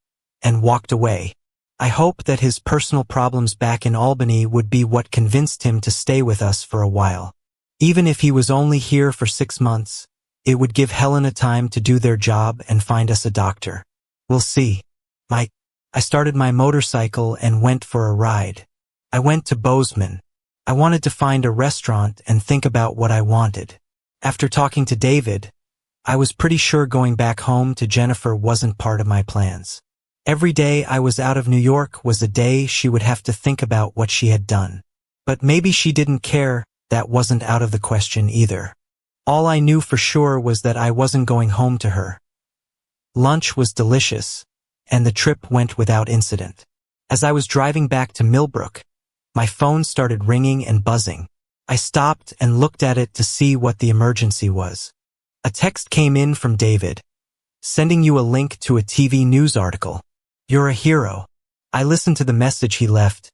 and walked away. I hope that his personal problems back in Albany would be what convinced him to stay with us for a while. Even if he was only here for 6 months, it would give Helena time to do their job and find us a doctor. We'll see. Mike. I started my motorcycle and went for a ride. I went to Bozeman. I wanted to find a restaurant and think about what I wanted. After talking to David, I was pretty sure going back home to Jennifer wasn't part of my plans. Every day I was out of New York was a day she would have to think about what she had done. But maybe she didn't care, that wasn't out of the question either. All I knew for sure was that I wasn't going home to her. Lunch was delicious, and the trip went without incident. As I was driving back to Millbrook, my phone started ringing and buzzing. I stopped and looked at it to see what the emergency was. A text came in from David, sending you a link to a TV news article. You're a hero. I listened to the message he left.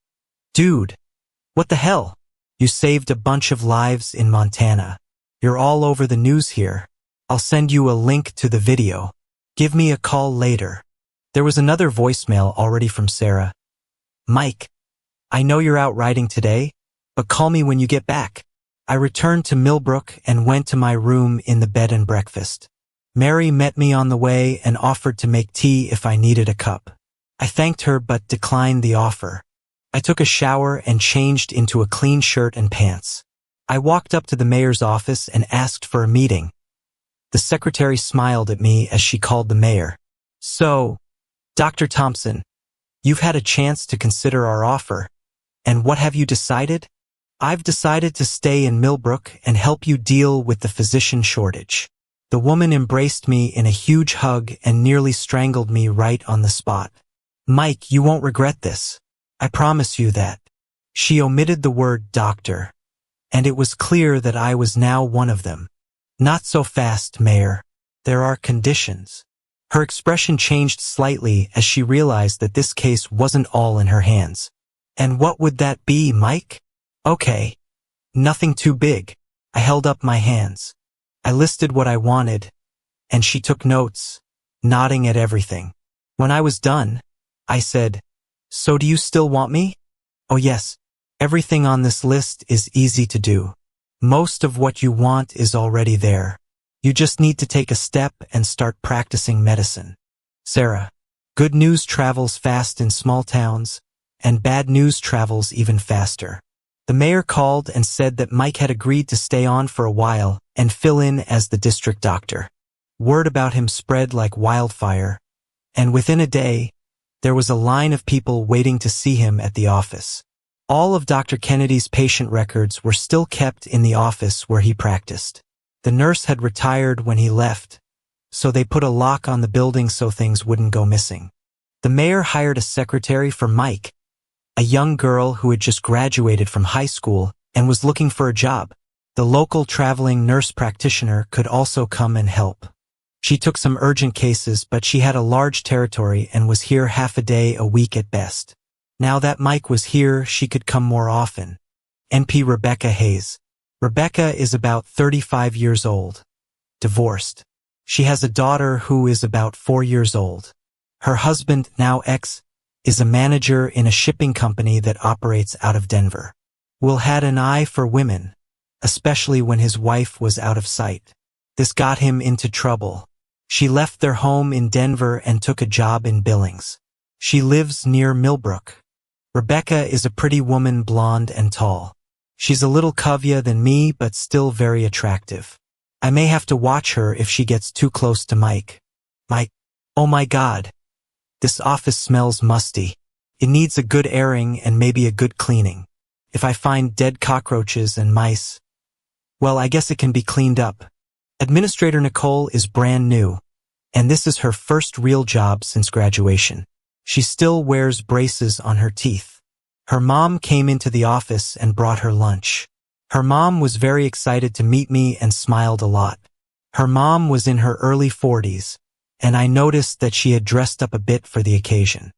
Dude, what the hell? You saved a bunch of lives in Montana. You're all over the news here. I'll send you a link to the video. Give me a call later. There was another voicemail already from Sarah. Mike, I know you're out riding today, but call me when you get back. I returned to Millbrook and went to my room in the bed and breakfast. Mary met me on the way and offered to make tea if I needed a cup. I thanked her but declined the offer. I took a shower and changed into a clean shirt and pants. I walked up to the mayor's office and asked for a meeting. The secretary smiled at me as she called the mayor. So, Dr. Thompson, you've had a chance to consider our offer, and what have you decided? I've decided to stay in Millbrook and help you deal with the physician shortage. The woman embraced me in a huge hug and nearly strangled me right on the spot. Mike, you won't regret this. I promise you that. She omitted the word doctor, and it was clear that I was now one of them. Not so fast, Mayor. There are conditions. Her expression changed slightly as she realized that this case wasn't all in her hands. And what would that be, Mike? Okay. Nothing too big. I held up my hands. I listed what I wanted, and she took notes, nodding at everything. When I was done, I said, "So do you still want me?" "Oh yes. Everything on this list is easy to do. Most of what you want is already there. You just need to take a step and start practicing medicine." Sarah, good news travels fast in small towns, and bad news travels even faster. The mayor called and said that Mike had agreed to stay on for a while and fill in as the district doctor. Word about him spread like wildfire, and within a day, there was a line of people waiting to see him at the office. All of Dr. Kennedy's patient records were still kept in the office where he practiced. The nurse had retired when he left, so they put a lock on the building so things wouldn't go missing. The mayor hired a secretary for Mike, a young girl who had just graduated from high school and was looking for a job. The local traveling nurse practitioner could also come and help. She took some urgent cases, but she had a large territory and was here half a day a week at best. Now that Mike was here, she could come more often. NP Rebecca Hayes. Rebecca is about 35 years old, divorced. She has a daughter who is about 4 years old. Her husband, now ex, is a manager in a shipping company that operates out of Denver. Will had an eye for women, especially when his wife was out of sight. This got him into trouble. She left their home in Denver and took a job in Billings. She lives near Millbrook. Rebecca is a pretty woman, blonde and tall. She's a little covier than me, but still very attractive. I may have to watch her if she gets too close to Mike. Mike, oh my God. This office smells musty. It needs a good airing and maybe a good cleaning. If I find dead cockroaches and mice, well, I guess it can be cleaned up. Administrator Nicole is brand new, and this is her first real job since graduation. She still wears braces on her teeth. Her mom came into the office and brought her lunch. Her mom was very excited to meet me and smiled a lot. Her mom was in her early 40s, and I noticed that she had dressed up a bit for the occasion.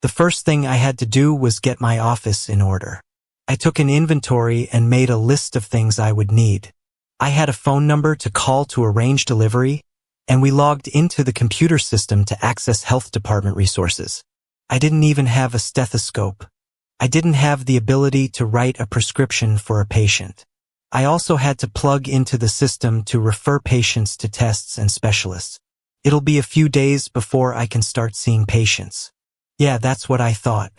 The first thing I had to do was get my office in order. I took an inventory and made a list of things I would need. I had a phone number to call to arrange delivery, and we logged into the computer system to access health department resources. I didn't even have a stethoscope. I didn't have the ability to write a prescription for a patient. I also had to plug into the system to refer patients to tests and specialists. It'll be a few days before I can start seeing patients. Yeah, that's what I thought.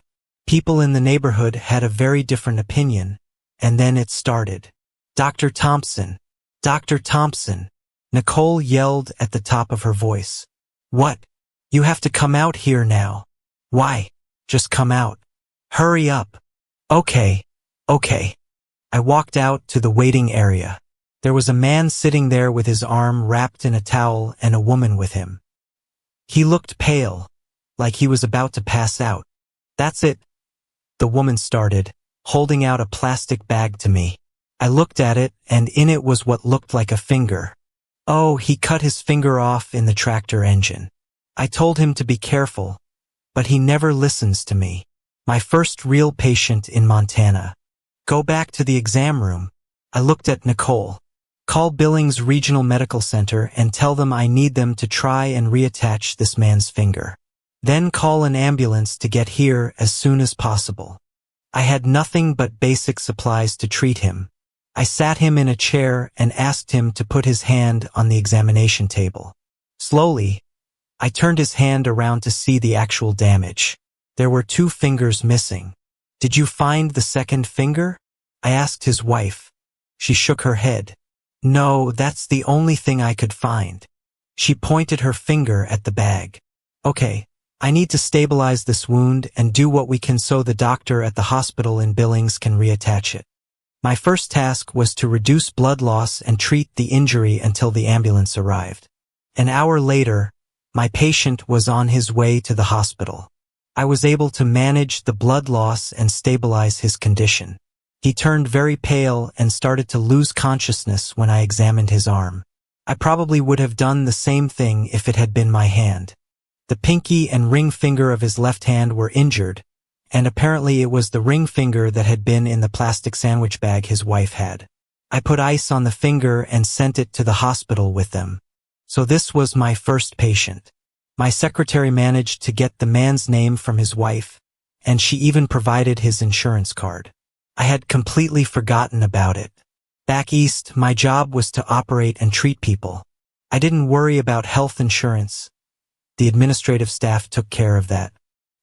People in the neighborhood had a very different opinion, and then it started. "Dr. Thompson! Dr. Thompson!" Nicole yelled at the top of her voice. "What? You have to come out here now." "Why? Just come out. Hurry up." Okay. I walked out to the waiting area. There was a man sitting there with his arm wrapped in a towel and a woman with him. He looked pale, like he was about to pass out. "That's it," the woman started, holding out a plastic bag to me. I looked at it, and in it was what looked like a finger. Oh, he cut his finger off in the tractor engine. I told him to be careful, but he never listens to me. My first real patient in Montana. Go back to the exam room. I looked at Nicole. Call Billings Regional Medical Center and tell them I need them to try and reattach this man's finger. Then call an ambulance to get here as soon as possible. I had nothing but basic supplies to treat him. I sat him in a chair and asked him to put his hand on the examination table. Slowly, I turned his hand around to see the actual damage. There were 2 fingers missing. "Did you find the second finger?" I asked his wife. She shook her head. "No, that's the only thing I could find." She pointed her finger at the bag. "Okay, I need to stabilize this wound and do what we can so the doctor at the hospital in Billings can reattach it." My first task was to reduce blood loss and treat the injury until the ambulance arrived. An hour later, my patient was on his way to the hospital. I was able to manage the blood loss and stabilize his condition. He turned very pale and started to lose consciousness when I examined his arm. I probably would have done the same thing if it had been my hand. The pinky and ring finger of his left hand were injured, and apparently it was the ring finger that had been in the plastic sandwich bag his wife had. I put ice on the finger and sent it to the hospital with them. So this was my first patient. My secretary managed to get the man's name from his wife, and she even provided his insurance card. I had completely forgotten about it. Back east, my job was to operate and treat people. I didn't worry about health insurance. The administrative staff took care of that.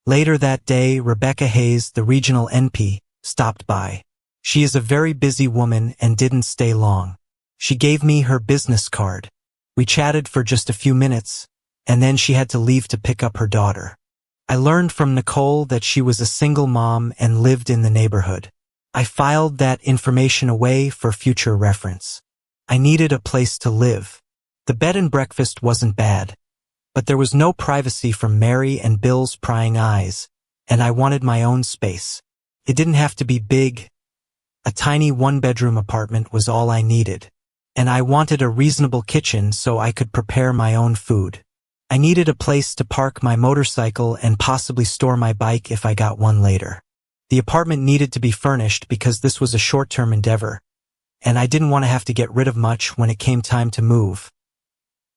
Later that day, Rebecca Hayes, the regional NP, stopped by. She is a very busy woman and didn't stay long. She gave me her business card. We chatted for just a few minutes, and then she had to leave to pick up her daughter. I learned from Nicole that she was a single mom and lived in the neighborhood. I filed that information away for future reference. I needed a place to live. The bed and breakfast wasn't bad, but there was no privacy from Mary and Bill's prying eyes, and I wanted my own space. It didn't have to be big. A tiny one-bedroom apartment was all I needed, and I wanted a reasonable kitchen so I could prepare my own food. I needed a place to park my motorcycle and possibly store my bike if I got one later. The apartment needed to be furnished because this was a short-term endeavor, and I didn't want to have to get rid of much when it came time to move,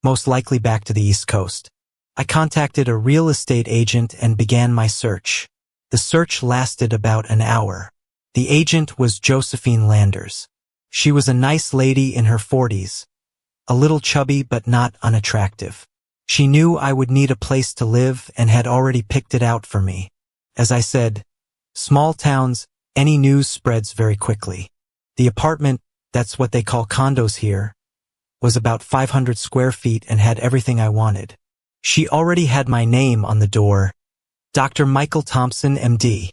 most likely back to the East Coast. I contacted a real estate agent and began my search. The search lasted about an hour. The agent was Josephine Landers. She was a nice lady in her 40s, a little chubby but not unattractive. She knew I would need a place to live and had already picked it out for me. As I said, small towns, any news spreads very quickly. The apartment, that's what they call condos here, was about 500 square feet and had everything I wanted. She already had my name on the door, Dr. Michael Thompson, MD.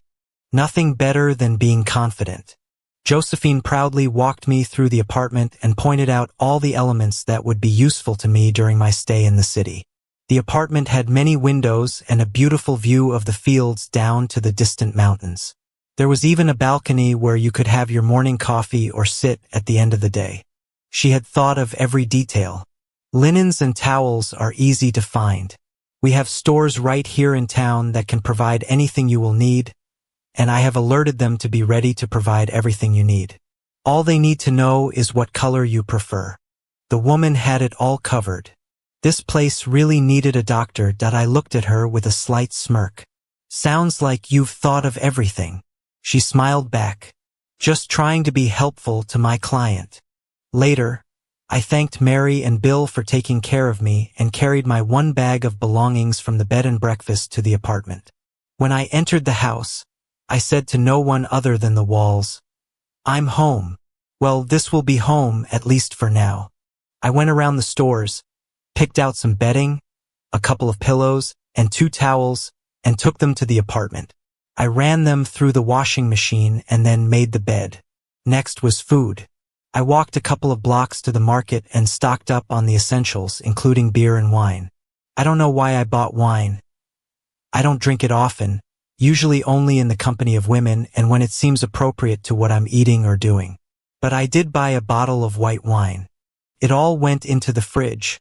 Nothing better than being confident. Josephine proudly walked me through the apartment and pointed out all the elements that would be useful to me during my stay in the city. The apartment had many windows and a beautiful view of the fields down to the distant mountains. There was even a balcony where you could have your morning coffee or sit at the end of the day. She had thought of every detail. Linens and towels are easy to find. We have stores right here in town that can provide anything you will need, and I have alerted them to be ready to provide everything you need. All they need to know is what color you prefer. The woman had it all covered. This place really needed a doctor. I looked at her with a slight smirk. Sounds like you've thought of everything. She smiled back. Just trying to be helpful to my client. Later, I thanked Mary and Bill for taking care of me and carried my one bag of belongings from the bed and breakfast to the apartment. When I entered the house, I said to no one other than the walls, "I'm home. Well, this will be home, at least for now." I went around the stores, picked out some bedding, a couple of pillows, and 2 towels, and took them to the apartment. I ran them through the washing machine and then made the bed. Next was food. I walked a couple of blocks to the market and stocked up on the essentials, including beer and wine. I don't know why I bought wine. I don't drink it often, usually only in the company of women and when it seems appropriate to what I'm eating or doing. But I did buy a bottle of white wine. It all went into the fridge,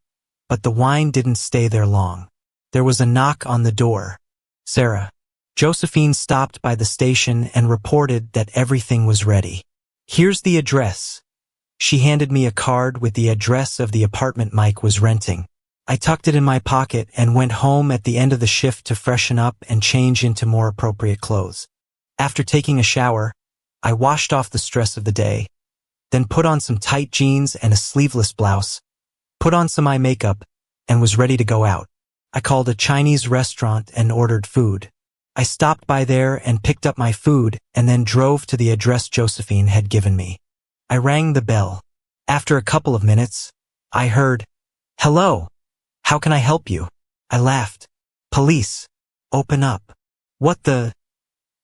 but the wine didn't stay there long. There was a knock on the door. Sarah. Josephine stopped by the station and reported that everything was ready. "Here's the address." She handed me a card with the address of the apartment Mike was renting. I tucked it in my pocket and went home at the end of the shift to freshen up and change into more appropriate clothes. After taking a shower, I washed off the stress of the day, then put on some tight jeans and a sleeveless blouse, put on some eye makeup, and was ready to go out. I called a Chinese restaurant and ordered food. I stopped by there and picked up my food and then drove to the address Josephine had given me. I rang the bell. After a couple of minutes, I heard, "Hello. How can I help you?" I laughed. "Police. Open up." What the?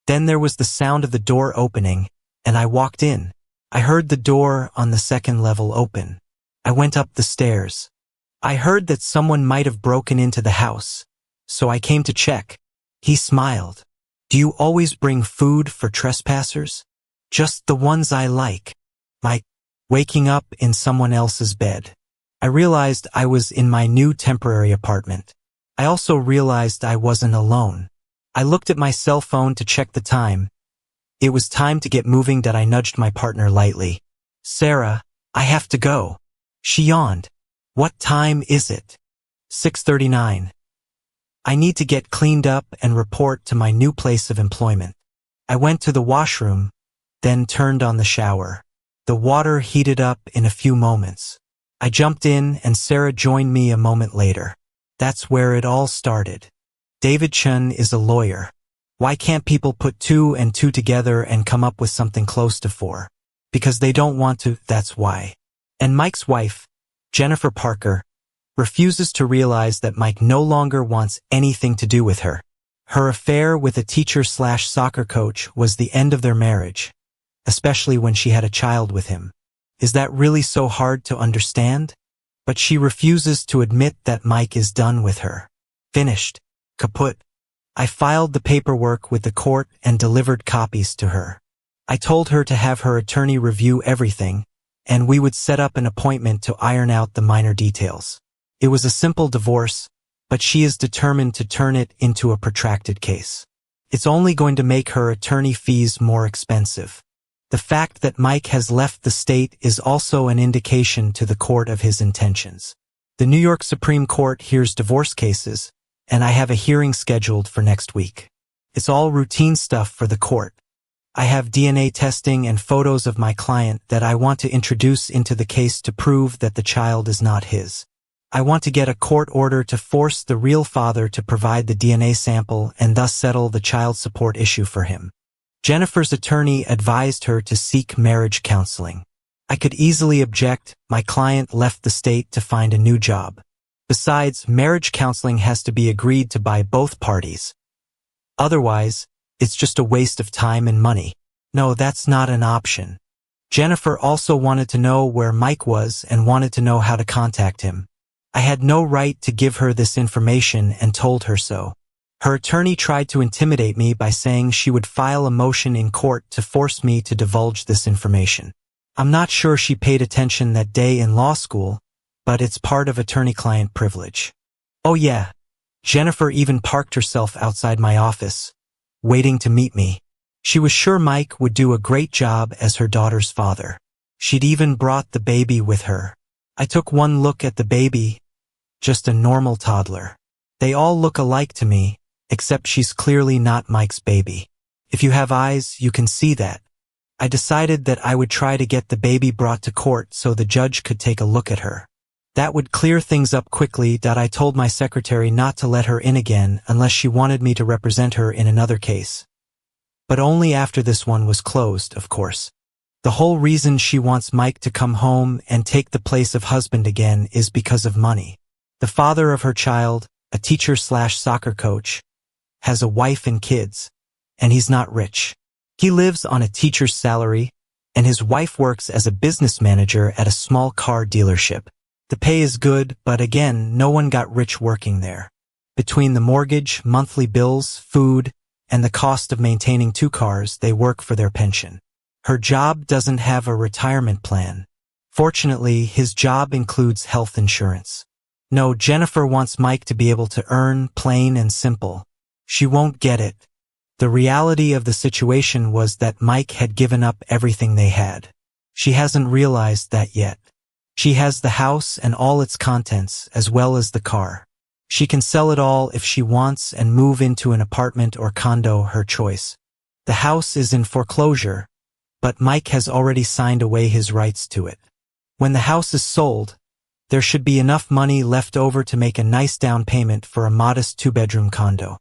Then there was the sound of the door opening, and I walked in. I heard the door on the second level open. I went up the stairs. I heard that someone might have broken into the house, so I came to check. He smiled. "Do you always bring food for trespassers?" "Just the ones I like." Waking up in someone else's bed. I realized I was in my new temporary apartment. I also realized I wasn't alone. I looked at my cell phone to check the time. It was time to get moving that I nudged my partner lightly. Sarah, I have to go. She yawned. What time is it? 6:39. I need to get cleaned up and report to my new place of employment. I went to the washroom, then turned on the shower. The water heated up in a few moments. I jumped in and Sarah joined me a moment later. That's where it all started. David Chun is a lawyer. Why can't people put 2 and 2 together and come up with something close to 4? Because they don't want to, that's why. And Mike's wife, Jennifer Parker, refuses to realize that Mike no longer wants anything to do with her. Her affair with a teacher/soccer coach was the end of their marriage, especially when she had a child with him. Is that really so hard to understand? But she refuses to admit that Mike is done with her. Finished. Kaput. I filed the paperwork with the court and delivered copies to her. I told her to have her attorney review everything, and we would set up an appointment to iron out the minor details. It was a simple divorce, but she is determined to turn it into a protracted case. It's only going to make her attorney fees more expensive. The fact that Mike has left the state is also an indication to the court of his intentions. The New York Supreme Court hears divorce cases, and I have a hearing scheduled for next week. It's all routine stuff for the court. I have DNA testing and photos of my client that I want to introduce into the case to prove that the child is not his. I want to get a court order to force the real father to provide the DNA sample and thus settle the child support issue for him. Jennifer's attorney advised her to seek marriage counseling. I could easily object. My client left the state to find a new job. Besides, marriage counseling has to be agreed to by both parties. Otherwise, it's just a waste of time and money. No, that's not an option. Jennifer also wanted to know where Mike was and wanted to know how to contact him. I had no right to give her this information and told her so. Her attorney tried to intimidate me by saying she would file a motion in court to force me to divulge this information. I'm not sure she paid attention that day in law school, but it's part of attorney-client privilege. Oh yeah, Jennifer even parked herself outside my office, waiting to meet me. She was sure Mike would do a great job as her daughter's father. She'd even brought the baby with her. I took one look at the baby, just a normal toddler. They all look alike to me, except she's clearly not Mike's baby. If you have eyes, you can see that. I decided that I would try to get the baby brought to court so the judge could take a look at her. That would clear things up quickly. I told my secretary not to let her in again unless she wanted me to represent her in another case. But only after this one was closed, of course. The whole reason she wants Mike to come home and take the place of husband again is because of money. The father of her child, a teacher/soccer coach, has a wife and kids, and he's not rich. He lives on a teacher's salary, and his wife works as a business manager at a small car dealership. The pay is good, but again, no one got rich working there. Between the mortgage, monthly bills, food, and the cost of maintaining 2 cars, they work for their pension. Her job doesn't have a retirement plan. Fortunately, his job includes health insurance. No, Jennifer wants Mike to be able to earn, plain and simple. She won't get it. The reality of the situation was that Mike had given up everything they had. She hasn't realized that yet. She has the house and all its contents, as well as the car. She can sell it all if she wants and move into an apartment or condo, her choice. The house is in foreclosure, but Mike has already signed away his rights to it. When the house is sold, there should be enough money left over to make a nice down payment for a modest 2-bedroom condo.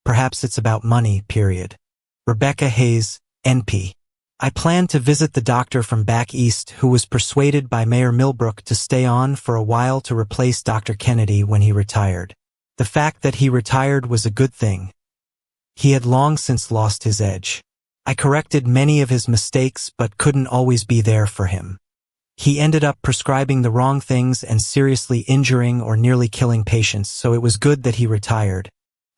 Perhaps it's about money, period. Rebecca Hayes, NP. I planned to visit the doctor from back east who was persuaded by Mayor Millbrook to stay on for a while to replace Dr. Kennedy when he retired. The fact that he retired was a good thing. He had long since lost his edge. I corrected many of his mistakes but couldn't always be there for him. He ended up prescribing the wrong things and seriously injuring or nearly killing patients, so it was good that he retired.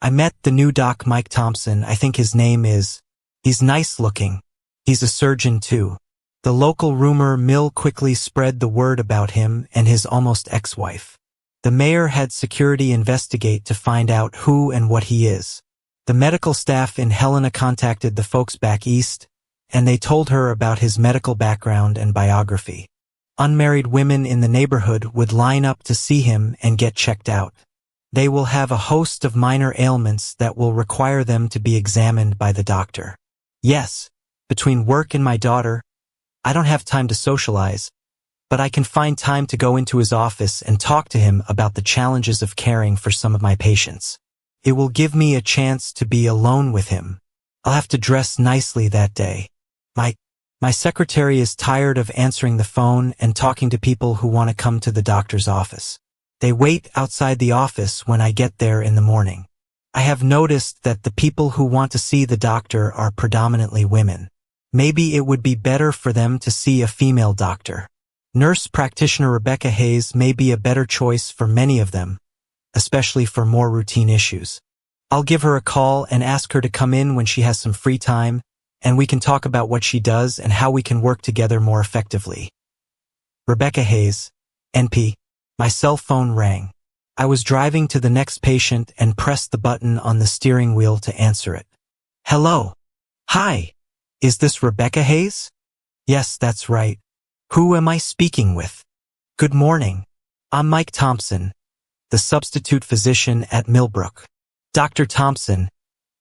I met the new doc, Mike Thompson, I think his name is. He's nice looking. He's a surgeon too. The local rumor mill quickly spread the word about him and his almost ex-wife. The mayor had security investigate to find out who and what he is. The medical staff in Helena contacted the folks back east, and they told her about his medical background and biography. Unmarried women in the neighborhood would line up to see him and get checked out. They will have a host of minor ailments that will require them to be examined by the doctor. Yes, between work and my daughter, I don't have time to socialize, but I can find time to go into his office and talk to him about the challenges of caring for some of my patients. It will give me a chance to be alone with him. I'll have to dress nicely that day. My secretary is tired of answering the phone and talking to people who want to come to the doctor's office. They wait outside the office when I get there in the morning. I have noticed that the people who want to see the doctor are predominantly women. Maybe it would be better for them to see a female doctor. Nurse practitioner Rebecca Hayes may be a better choice for many of them, especially for more routine issues. I'll give her a call and ask her to come in when she has some free time, and we can talk about what she does and how we can work together more effectively. Rebecca Hayes, NP. My cell phone rang. I was driving to the next patient and pressed the button on the steering wheel to answer it. Hello. Hi. Is this Rebecca Hayes? Yes, that's right. Who am I speaking with? Good morning. I'm Mike Thompson, the substitute physician at Millbrook. Dr. Thompson,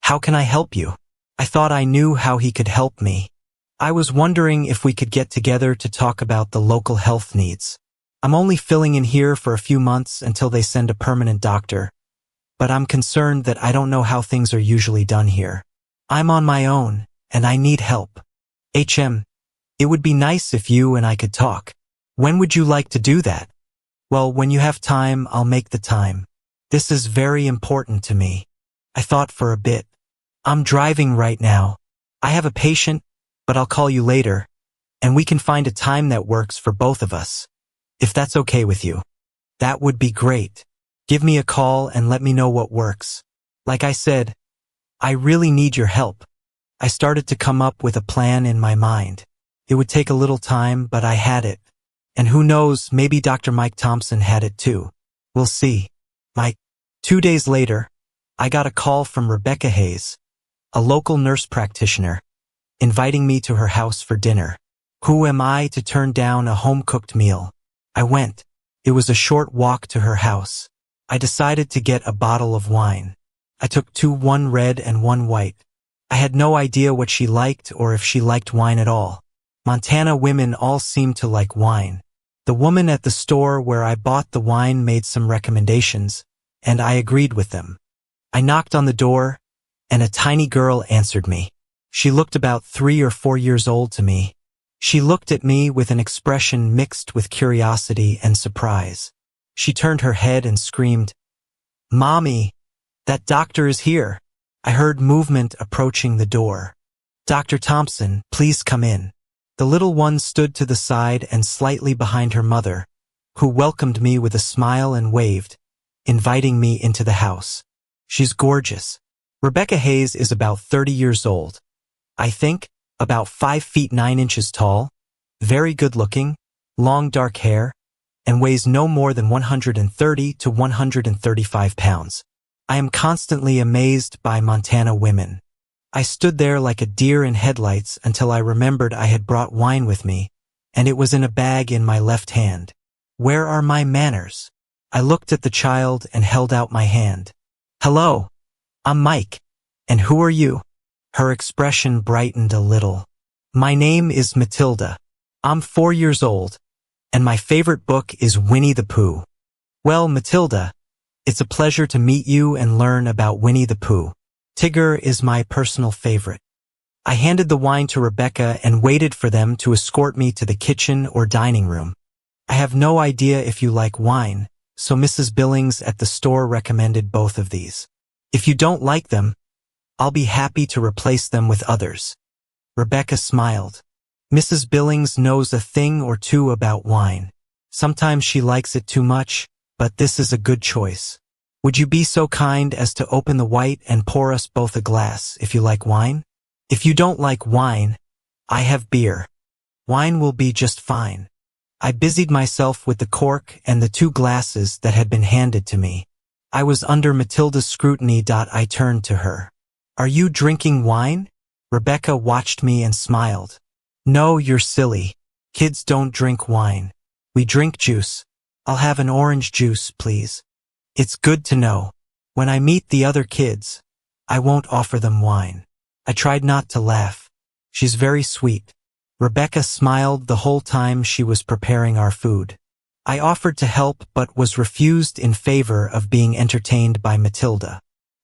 how can I help you? I thought I knew how he could help me. I was wondering if we could get together to talk about the local health needs. I'm only filling in here for a few months until they send a permanent doctor, but I'm concerned that I don't know how things are usually done here. I'm on my own, and I need help. It would be nice if you and I could talk. When would you like to do that? Well, when you have time, I'll make the time. This is very important to me. I thought for a bit. I'm driving right now. I have a patient, but I'll call you later, and we can find a time that works for both of us. If that's okay with you. That would be great. Give me a call and let me know what works. Like I said, I really need your help. I started to come up with a plan in my mind. It would take a little time, but I had it. And who knows, maybe Dr. Mike Thompson had it too. We'll see. 2 days later, I got a call from Rebecca Hayes, a local nurse practitioner, inviting me to her house for dinner. Who am I to turn down a home-cooked meal? I went. It was a short walk to her house. I decided to get a bottle of wine. I took two, one red and one white. I had no idea what she liked or if she liked wine at all. Montana women all seem to like wine. The woman at the store where I bought the wine made some recommendations, and I agreed with them. I knocked on the door, and a tiny girl answered me. She looked about 3 or 4 years old to me. She looked at me with an expression mixed with curiosity and surprise. She turned her head and screamed, "Mommy, that doctor is here." I heard movement approaching the door. "Dr. Thompson, please come in." The little one stood to the side and slightly behind her mother, who welcomed me with a smile and waved, inviting me into the house. She's gorgeous. Rebecca Hayes is about 30 years old. I think, about 5 feet 9 inches tall, very good looking, long dark hair, and weighs no more than 130 to 135 pounds. I am constantly amazed by Montana women. I stood there like a deer in headlights until I remembered I had brought wine with me, and it was in a bag in my left hand. Where are my manners? I looked at the child and held out my hand. "Hello, I'm Mike. And who are you?" Her expression brightened a little. "My name is Matilda. I'm 4 years old, and my favorite book is Winnie the Pooh." "Well, Matilda, it's a pleasure to meet you and learn about Winnie the Pooh. Tigger is my personal favorite." I handed the wine to Rebecca and waited for them to escort me to the kitchen or dining room. "I have no idea if you like wine, so Mrs. Billings at the store recommended both of these. If you don't like them, I'll be happy to replace them with others." Rebecca smiled. "Mrs. Billings knows a thing or two about wine. Sometimes she likes it too much, but this is a good choice. Would you be so kind as to open the white and pour us both a glass if you like wine? If you don't like wine, I have beer. Wine will be just fine." I busied myself with the cork and the 2 glasses that had been handed to me. I was under Matilda's scrutiny. I turned to her. "Are you drinking wine?" Rebecca watched me and smiled. "No, you're silly. Kids don't drink wine. We drink juice. I'll have an orange juice, please." "It's good to know. When I meet the other kids, I won't offer them wine." I tried not to laugh. "She's very sweet." Rebecca smiled the whole time she was preparing our food. I offered to help but was refused in favor of being entertained by Matilda.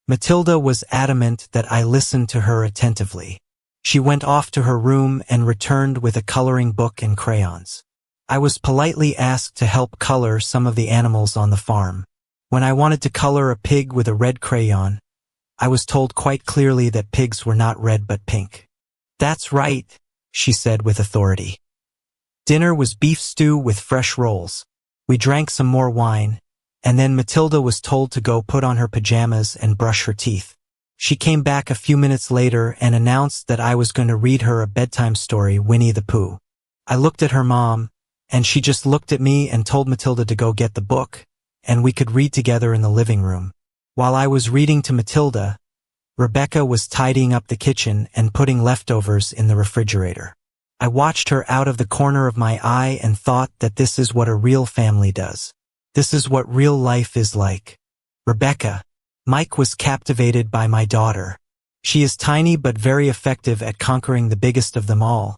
Matilda was adamant that I listen to her attentively. She went off to her room and returned with a coloring book and crayons. I was politely asked to help color some of the animals on the farm. When I wanted to color a pig with a red crayon, I was told quite clearly that pigs were not red but pink. "That's right," she said with authority. Dinner was beef stew with fresh rolls. We drank some more wine, and then Matilda was told to go put on her pajamas and brush her teeth. She came back a few minutes later and announced that I was going to read her a bedtime story, Winnie the Pooh. I looked at her mom, and she just looked at me and told Matilda to go get the book, and we could read together in the living room. While I was reading to Matilda, Rebecca was tidying up the kitchen and putting leftovers in the refrigerator. I watched her out of the corner of my eye and thought that this is what a real family does. This is what real life is like. Rebecca. Mike was captivated by my daughter. She is tiny but very effective at conquering the biggest of them all.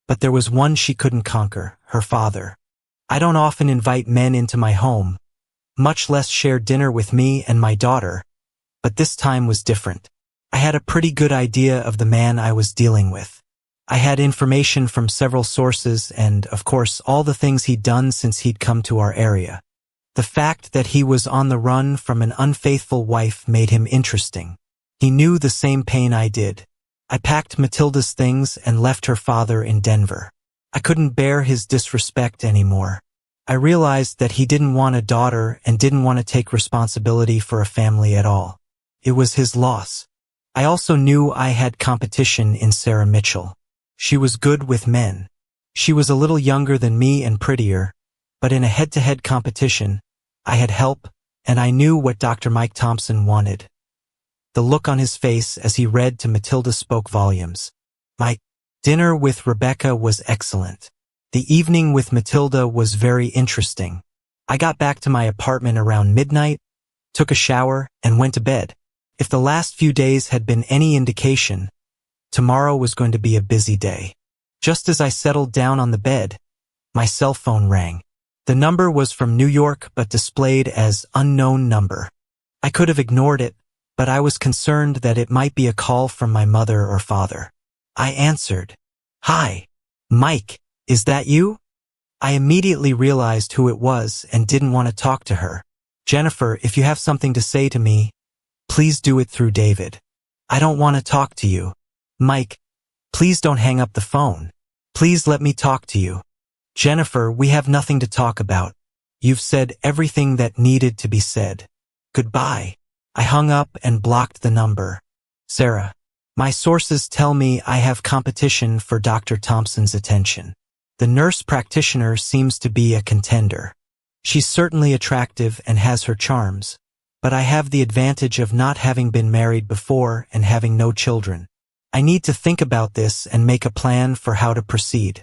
But there was one she couldn't conquer, her father. I don't often invite men into my home, much less share dinner with me and my daughter, but this time was different. I had a pretty good idea of the man I was dealing with. I had information from several sources and, of course, all the things he'd done since he'd come to our area. The fact that he was on the run from an unfaithful wife made him interesting. He knew the same pain I did. I packed Matilda's things and left her father in Denver. I couldn't bear his disrespect anymore. I realized that he didn't want a daughter and didn't want to take responsibility for a family at all. It was his loss. I also knew I had competition in Sarah Mitchell. She was good with men. She was a little younger than me and prettier, but in a head-to-head competition, I had help, and I knew what Dr. Mike Thompson wanted. The look on his face as he read to Matilda spoke volumes. My dinner with Rebecca was excellent. The evening with Matilda was very interesting. I got back to my apartment around midnight, took a shower, and went to bed. If the last few days had been any indication, tomorrow was going to be a busy day. Just as I settled down on the bed, my cell phone rang. The number was from New York but displayed as unknown number. I could have ignored it, but I was concerned that it might be a call from my mother or father. I answered. "Hi, Mike, is that you?" I immediately realized who it was and didn't want to talk to her. "Jennifer, if you have something to say to me, please do it through David. I don't want to talk to you." "Mike, please don't hang up the phone. Please let me talk to you." "Jennifer, we have nothing to talk about. You've said everything that needed to be said. Goodbye." I hung up and blocked the number. Sarah. My sources tell me I have competition for Dr. Thompson's attention. The nurse practitioner seems to be a contender. She's certainly attractive and has her charms, but I have the advantage of not having been married before and having no children. I need to think about this and make a plan for how to proceed.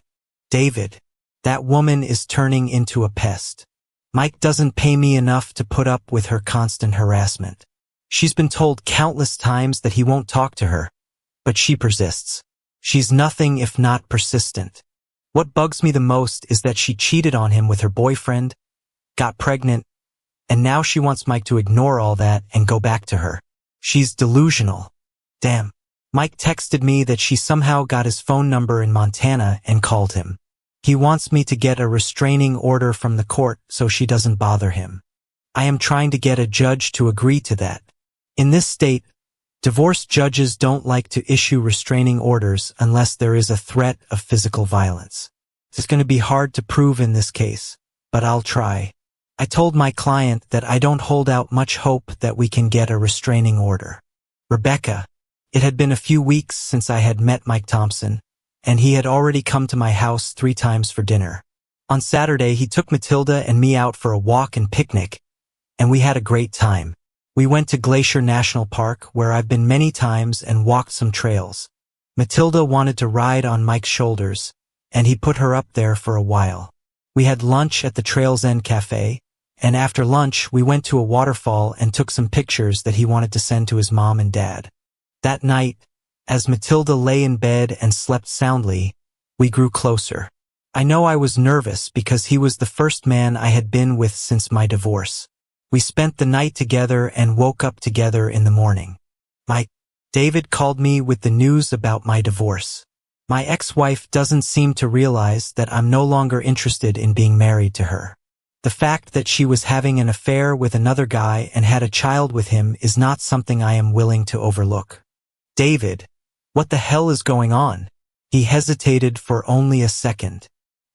David. That woman is turning into a pest. Mike doesn't pay me enough to put up with her constant harassment. She's been told countless times that he won't talk to her, but she persists. She's nothing if not persistent. What bugs me the most is that she cheated on him with her boyfriend, got pregnant, and now she wants Mike to ignore all that and go back to her. She's delusional. Damn. Mike texted me that she somehow got his phone number in Montana and called him. He wants me to get a restraining order from the court so she doesn't bother him. I am trying to get a judge to agree to that. In this state, divorce judges don't like to issue restraining orders unless there is a threat of physical violence. It's going to be hard to prove in this case, but I'll try. I told my client that I don't hold out much hope that we can get a restraining order. Rebecca. It had been a few weeks since I had met Mike Thompson, and he had already come to my house 3 times for dinner. On Saturday, he took Matilda and me out for a walk and picnic, and we had a great time. We went to Glacier National Park, where I've been many times, and walked some trails. Matilda wanted to ride on Mike's shoulders, and he put her up there for a while. We had lunch at the Trails End Cafe, and after lunch we went to a waterfall and took some pictures that he wanted to send to his mom and dad. That night, as Matilda lay in bed and slept soundly, we grew closer. I know I was nervous because he was the first man I had been with since my divorce. We spent the night together and woke up together in the morning. David called me with the news about my divorce. My ex-wife doesn't seem to realize that I'm no longer interested in being married to her. The fact that she was having an affair with another guy and had a child with him is not something I am willing to overlook. David, what the hell is going on? He hesitated for only a second.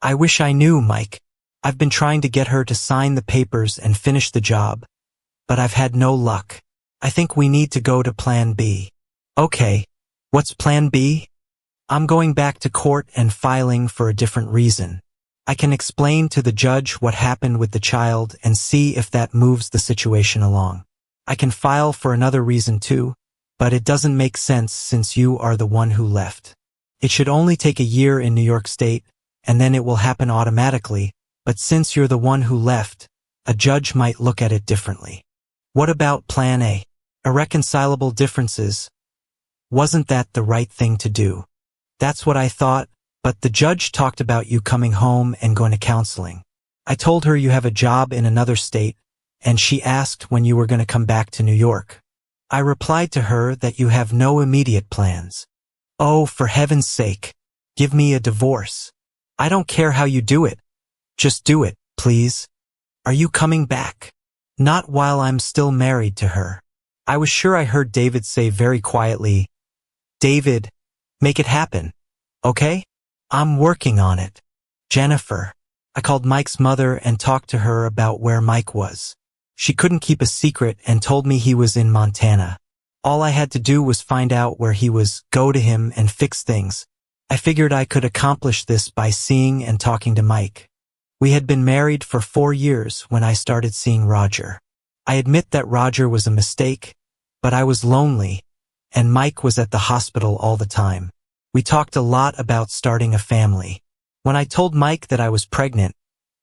I wish I knew, Mike. I've been trying to get her to sign the papers and finish the job, but I've had no luck. I think we need to go to Plan B. Okay, what's Plan B? I'm going back to court and filing for a different reason. I can explain to the judge what happened with the child and see if that moves the situation along. I can file for another reason too, but it doesn't make sense since you are the one who left. It should only take a year in New York State, and then it will happen automatically, but since you're the one who left, a judge might look at it differently. What about Plan A? Irreconcilable differences. Wasn't that the right thing to do? That's what I thought, but the judge talked about you coming home and going to counseling. I told her you have a job in another state, and she asked when you were going to come back to New York. I replied to her that you have no immediate plans. Oh, for heaven's sake, give me a divorce. I don't care how you do it. Just do it, please. Are you coming back? Not while I'm still married to her. I was sure I heard David say very quietly, David, make it happen, okay? I'm working on it. Jennifer. I called Mike's mother and talked to her about where Mike was. She couldn't keep a secret and told me he was in Montana. All I had to do was find out where he was, go to him and fix things. I figured I could accomplish this by seeing and talking to Mike. We had been married for 4 years when I started seeing Roger. I admit that Roger was a mistake, but I was lonely, and Mike was at the hospital all the time. We talked a lot about starting a family. When I told Mike that I was pregnant,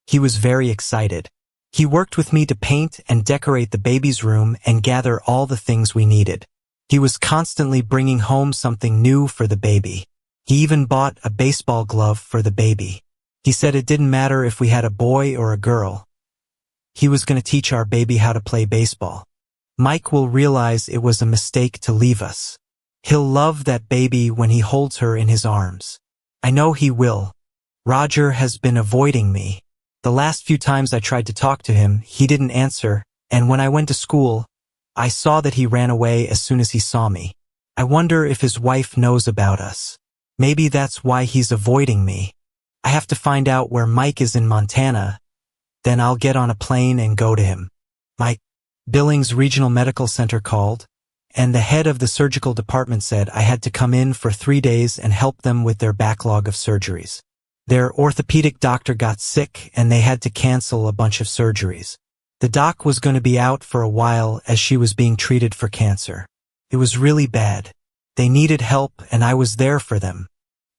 he was very excited. He worked with me to paint and decorate the baby's room and gather all the things we needed. He was constantly bringing home something new for the baby. He even bought a baseball glove for the baby. He said it didn't matter if we had a boy or a girl. He was going to teach our baby how to play baseball. Mike will realize it was a mistake to leave us. He'll love that baby when he holds her in his arms. I know he will. Roger has been avoiding me. The last few times I tried to talk to him, he didn't answer, and when I went to school, I saw that he ran away as soon as he saw me. I wonder if his wife knows about us. Maybe that's why he's avoiding me. I have to find out where Mike is in Montana, then I'll get on a plane and go to him. Billings Regional Medical Center called, and the head of the surgical department said I had to come in for 3 days and help them with their backlog of surgeries. Their orthopedic doctor got sick and they had to cancel a bunch of surgeries. The doc was going to be out for a while as she was being treated for cancer. It was really bad. They needed help and I was there for them.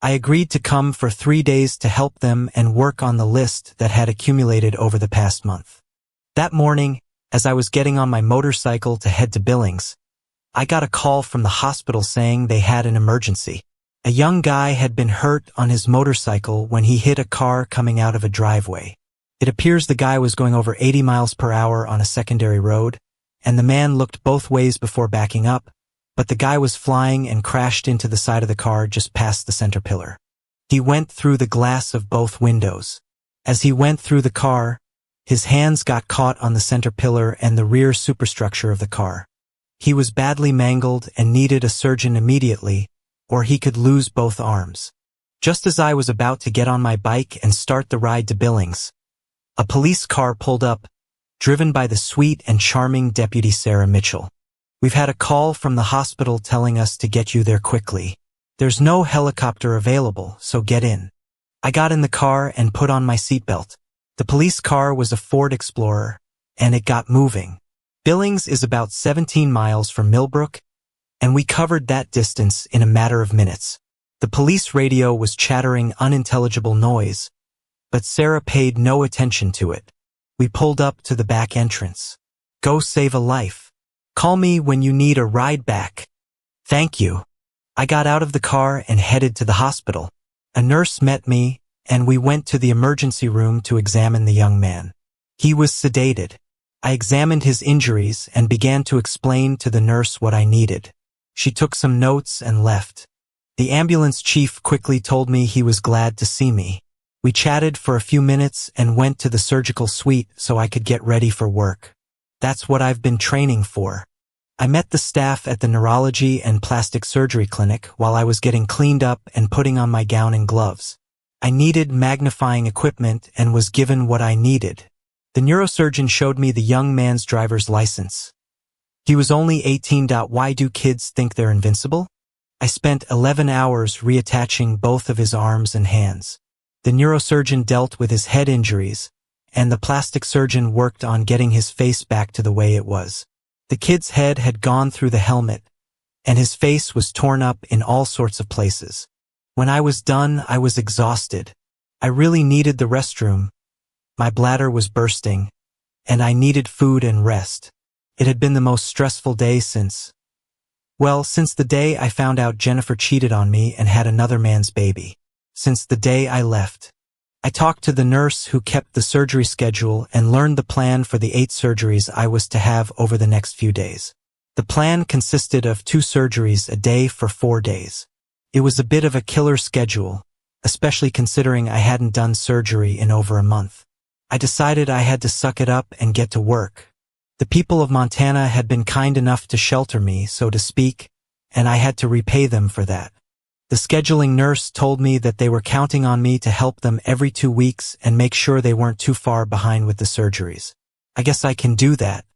I agreed to come for 3 days to help them and work on the list that had accumulated over the past month. That morning, as I was getting on my motorcycle to head to Billings, I got a call from the hospital saying they had an emergency. A young guy had been hurt on his motorcycle when he hit a car coming out of a driveway. It appears the guy was going over 80 miles per hour on a secondary road, and the man looked both ways before backing up, but the guy was flying and crashed into the side of the car just past the center pillar. He went through the glass of both windows. As he went through the car, his hands got caught on the center pillar and the rear superstructure of the car. He was badly mangled and needed a surgeon immediately, or he could lose both arms. Just as I was about to get on my bike and start the ride to Billings, a police car pulled up, driven by the sweet and charming Deputy Sarah Mitchell. We've had a call from the hospital telling us to get you there quickly. There's no helicopter available, so get in. I got in the car and put on my seatbelt. The police car was a Ford Explorer, and it got moving. Billings is about 17 miles from Millbrook, and we covered that distance in a matter of minutes. The police radio was chattering unintelligible noise, but Sarah paid no attention to it. We pulled up to the back entrance. Go save a life. Call me when you need a ride back. Thank you. I got out of the car and headed to the hospital. A nurse met me, and we went to the emergency room to examine the young man. He was sedated. I examined his injuries and began to explain to the nurse what I needed. She took some notes and left. The ambulance chief quickly told me he was glad to see me. We chatted for a few minutes and went to the surgical suite so I could get ready for work. That's what I've been training for. I met the staff at the neurology and plastic surgery clinic while I was getting cleaned up and putting on my gown and gloves. I needed magnifying equipment and was given what I needed. The neurosurgeon showed me the young man's driver's license. He was only 18. Why do kids think they're invincible? I spent 11 hours reattaching both of his arms and hands. The neurosurgeon dealt with his head injuries, and the plastic surgeon worked on getting his face back to the way it was. The kid's head had gone through the helmet, and his face was torn up in all sorts of places. When I was done, I was exhausted. I really needed the restroom. My bladder was bursting, and I needed food and rest. It had been the most stressful day since the day I found out Jennifer cheated on me and had another man's baby. Since the day I left. I talked to the nurse who kept the surgery schedule and learned the plan for the 8 surgeries I was to have over the next few days. The plan consisted of 2 surgeries a day for 4 days. It was a bit of a killer schedule, especially considering I hadn't done surgery in over a month. I decided I had to suck it up and get to work. The people of Montana had been kind enough to shelter me, so to speak, and I had to repay them for that. The scheduling nurse told me that they were counting on me to help them every 2 weeks and make sure they weren't too far behind with the surgeries. I guess I can do that.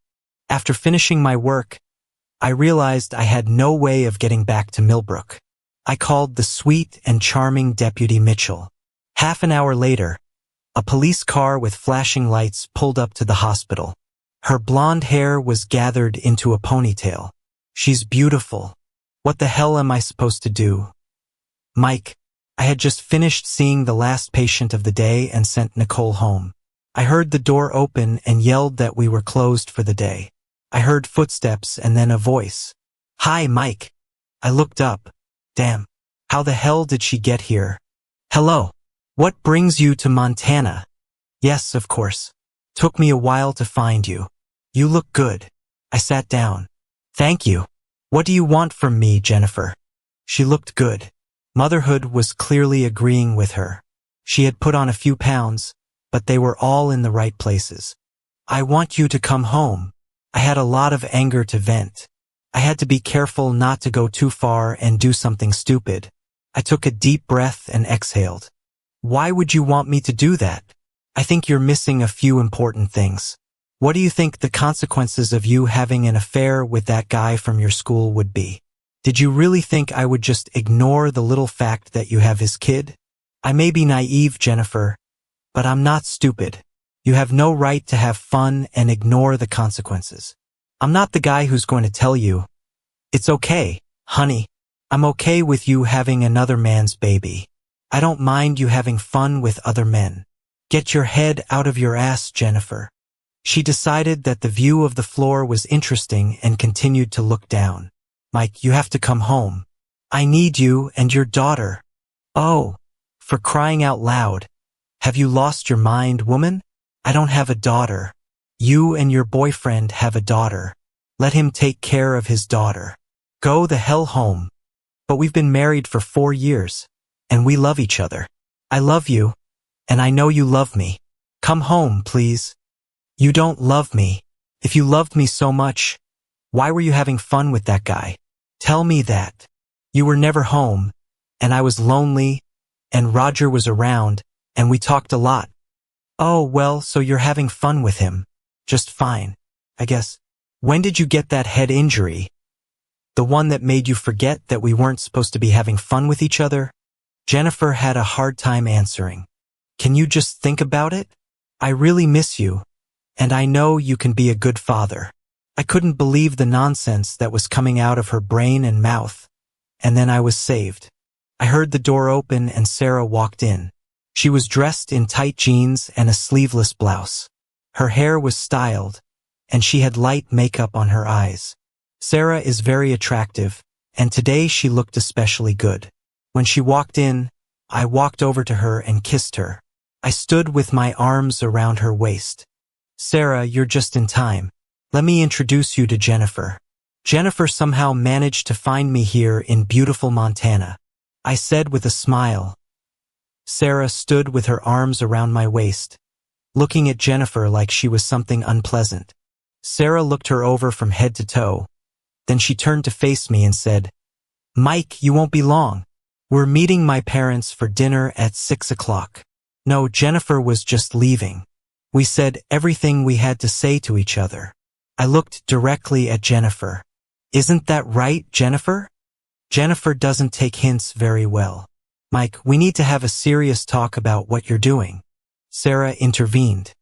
After finishing my work, I realized I had no way of getting back to Millbrook. I called the sweet and charming Deputy Mitchell. Half an hour later, a police car with flashing lights pulled up to the hospital. Her blonde hair was gathered into a ponytail. She's beautiful. What the hell am I supposed to do? Mike, I had just finished seeing the last patient of the day and sent Nicole home. I heard the door open and yelled that we were closed for the day. I heard footsteps and then a voice. Hi, Mike. I looked up. Damn. How the hell did she get here? Hello. What brings you to Montana? Yes, of course. Took me a while to find you. You look good. I sat down. Thank you. What do you want from me, Jennifer? She looked good. Motherhood was clearly agreeing with her. She had put on a few pounds, but they were all in the right places. I want you to come home. I had a lot of anger to vent. I had to be careful not to go too far and do something stupid. I took a deep breath and exhaled. Why would you want me to do that? I think you're missing a few important things. What do you think the consequences of you having an affair with that guy from your school would be? Did you really think I would just ignore the little fact that you have his kid? I may be naive, Jennifer, but I'm not stupid. You have no right to have fun and ignore the consequences. I'm not the guy who's going to tell you, it's okay, honey. I'm okay with you having another man's baby. I don't mind you having fun with other men. Get your head out of your ass, Jennifer. She decided that the view of the floor was interesting and continued to look down. Mike, you have to come home. I need you and your daughter. Oh, for crying out loud. Have you lost your mind, woman? I don't have a daughter. You and your boyfriend have a daughter. Let him take care of his daughter. Go the hell home. But we've been married for 4 years, and we love each other. I love you, and I know you love me. Come home, please. You don't love me. If you loved me so much, why were you having fun with that guy? Tell me that. You were never home, and I was lonely, and Roger was around, and we talked a lot. Oh, well, so you're having fun with him. Just fine, I guess. When did you get that head injury? The one that made you forget that we weren't supposed to be having fun with each other? Jennifer had a hard time answering. Can you just think about it? I really miss you, and I know you can be a good father. I couldn't believe the nonsense that was coming out of her brain and mouth, and then I was saved. I heard the door open and Sarah walked in. She was dressed in tight jeans and a sleeveless blouse. Her hair was styled, and she had light makeup on her eyes. Sarah is very attractive, and today she looked especially good. When she walked in, I walked over to her and kissed her. I stood with my arms around her waist. Sarah, you're just in time. Let me introduce you to Jennifer. Jennifer somehow managed to find me here in beautiful Montana, I said with a smile. Sarah stood with her arms around my waist, looking at Jennifer like she was something unpleasant. Sarah looked her over from head to toe. Then she turned to face me and said, Mike, you won't be long. We're meeting my parents for dinner at 6 o'clock. No, Jennifer was just leaving. We said everything we had to say to each other. I looked directly at Jennifer. Isn't that right, Jennifer? Jennifer doesn't take hints very well. Mike, we need to have a serious talk about what you're doing. Sarah intervened.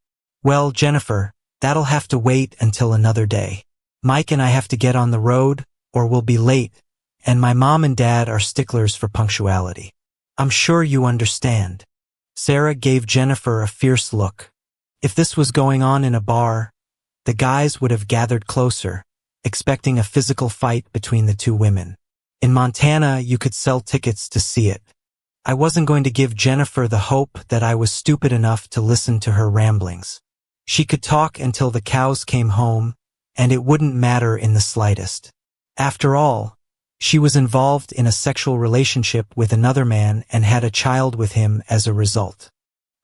Well, Jennifer, that'll have to wait until another day. Mike and I have to get on the road, or we'll be late, and my mom and dad are sticklers for punctuality. I'm sure you understand. Sarah gave Jennifer a fierce look. If this was going on in a bar, the guys would have gathered closer, expecting a physical fight between the two women. In Montana, you could sell tickets to see it. I wasn't going to give Jennifer the hope that I was stupid enough to listen to her ramblings. She could talk until the cows came home, and it wouldn't matter in the slightest. After all, she was involved in a sexual relationship with another man and had a child with him as a result.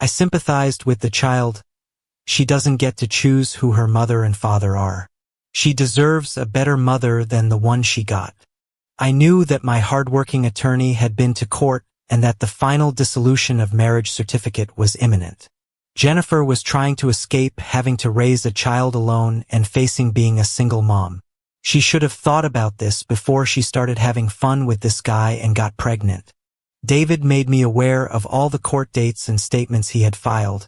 I sympathized with the child. She doesn't get to choose who her mother and father are. She deserves a better mother than the one she got. I knew that my hardworking attorney had been to court and that the final dissolution of marriage certificate was imminent. Jennifer was trying to escape having to raise a child alone and facing being a single mom. She should have thought about this before she started having fun with this guy and got pregnant. David made me aware of all the court dates and statements he had filed,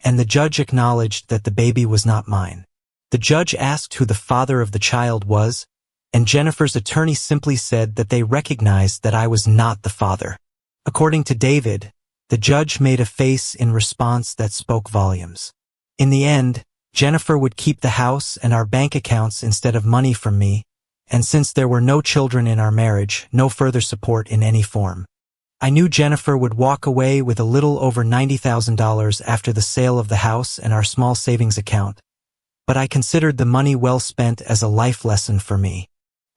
and the judge acknowledged that the baby was not mine. The judge asked who the father of the child was, and Jennifer's attorney simply said that they recognized that I was not the father. According to David, the judge made a face in response that spoke volumes. In the end, Jennifer would keep the house and our bank accounts instead of money from me, and since there were no children in our marriage, no further support in any form. I knew Jennifer would walk away with a little over $90,000 after the sale of the house and our small savings account, but I considered the money well spent as a life lesson for me.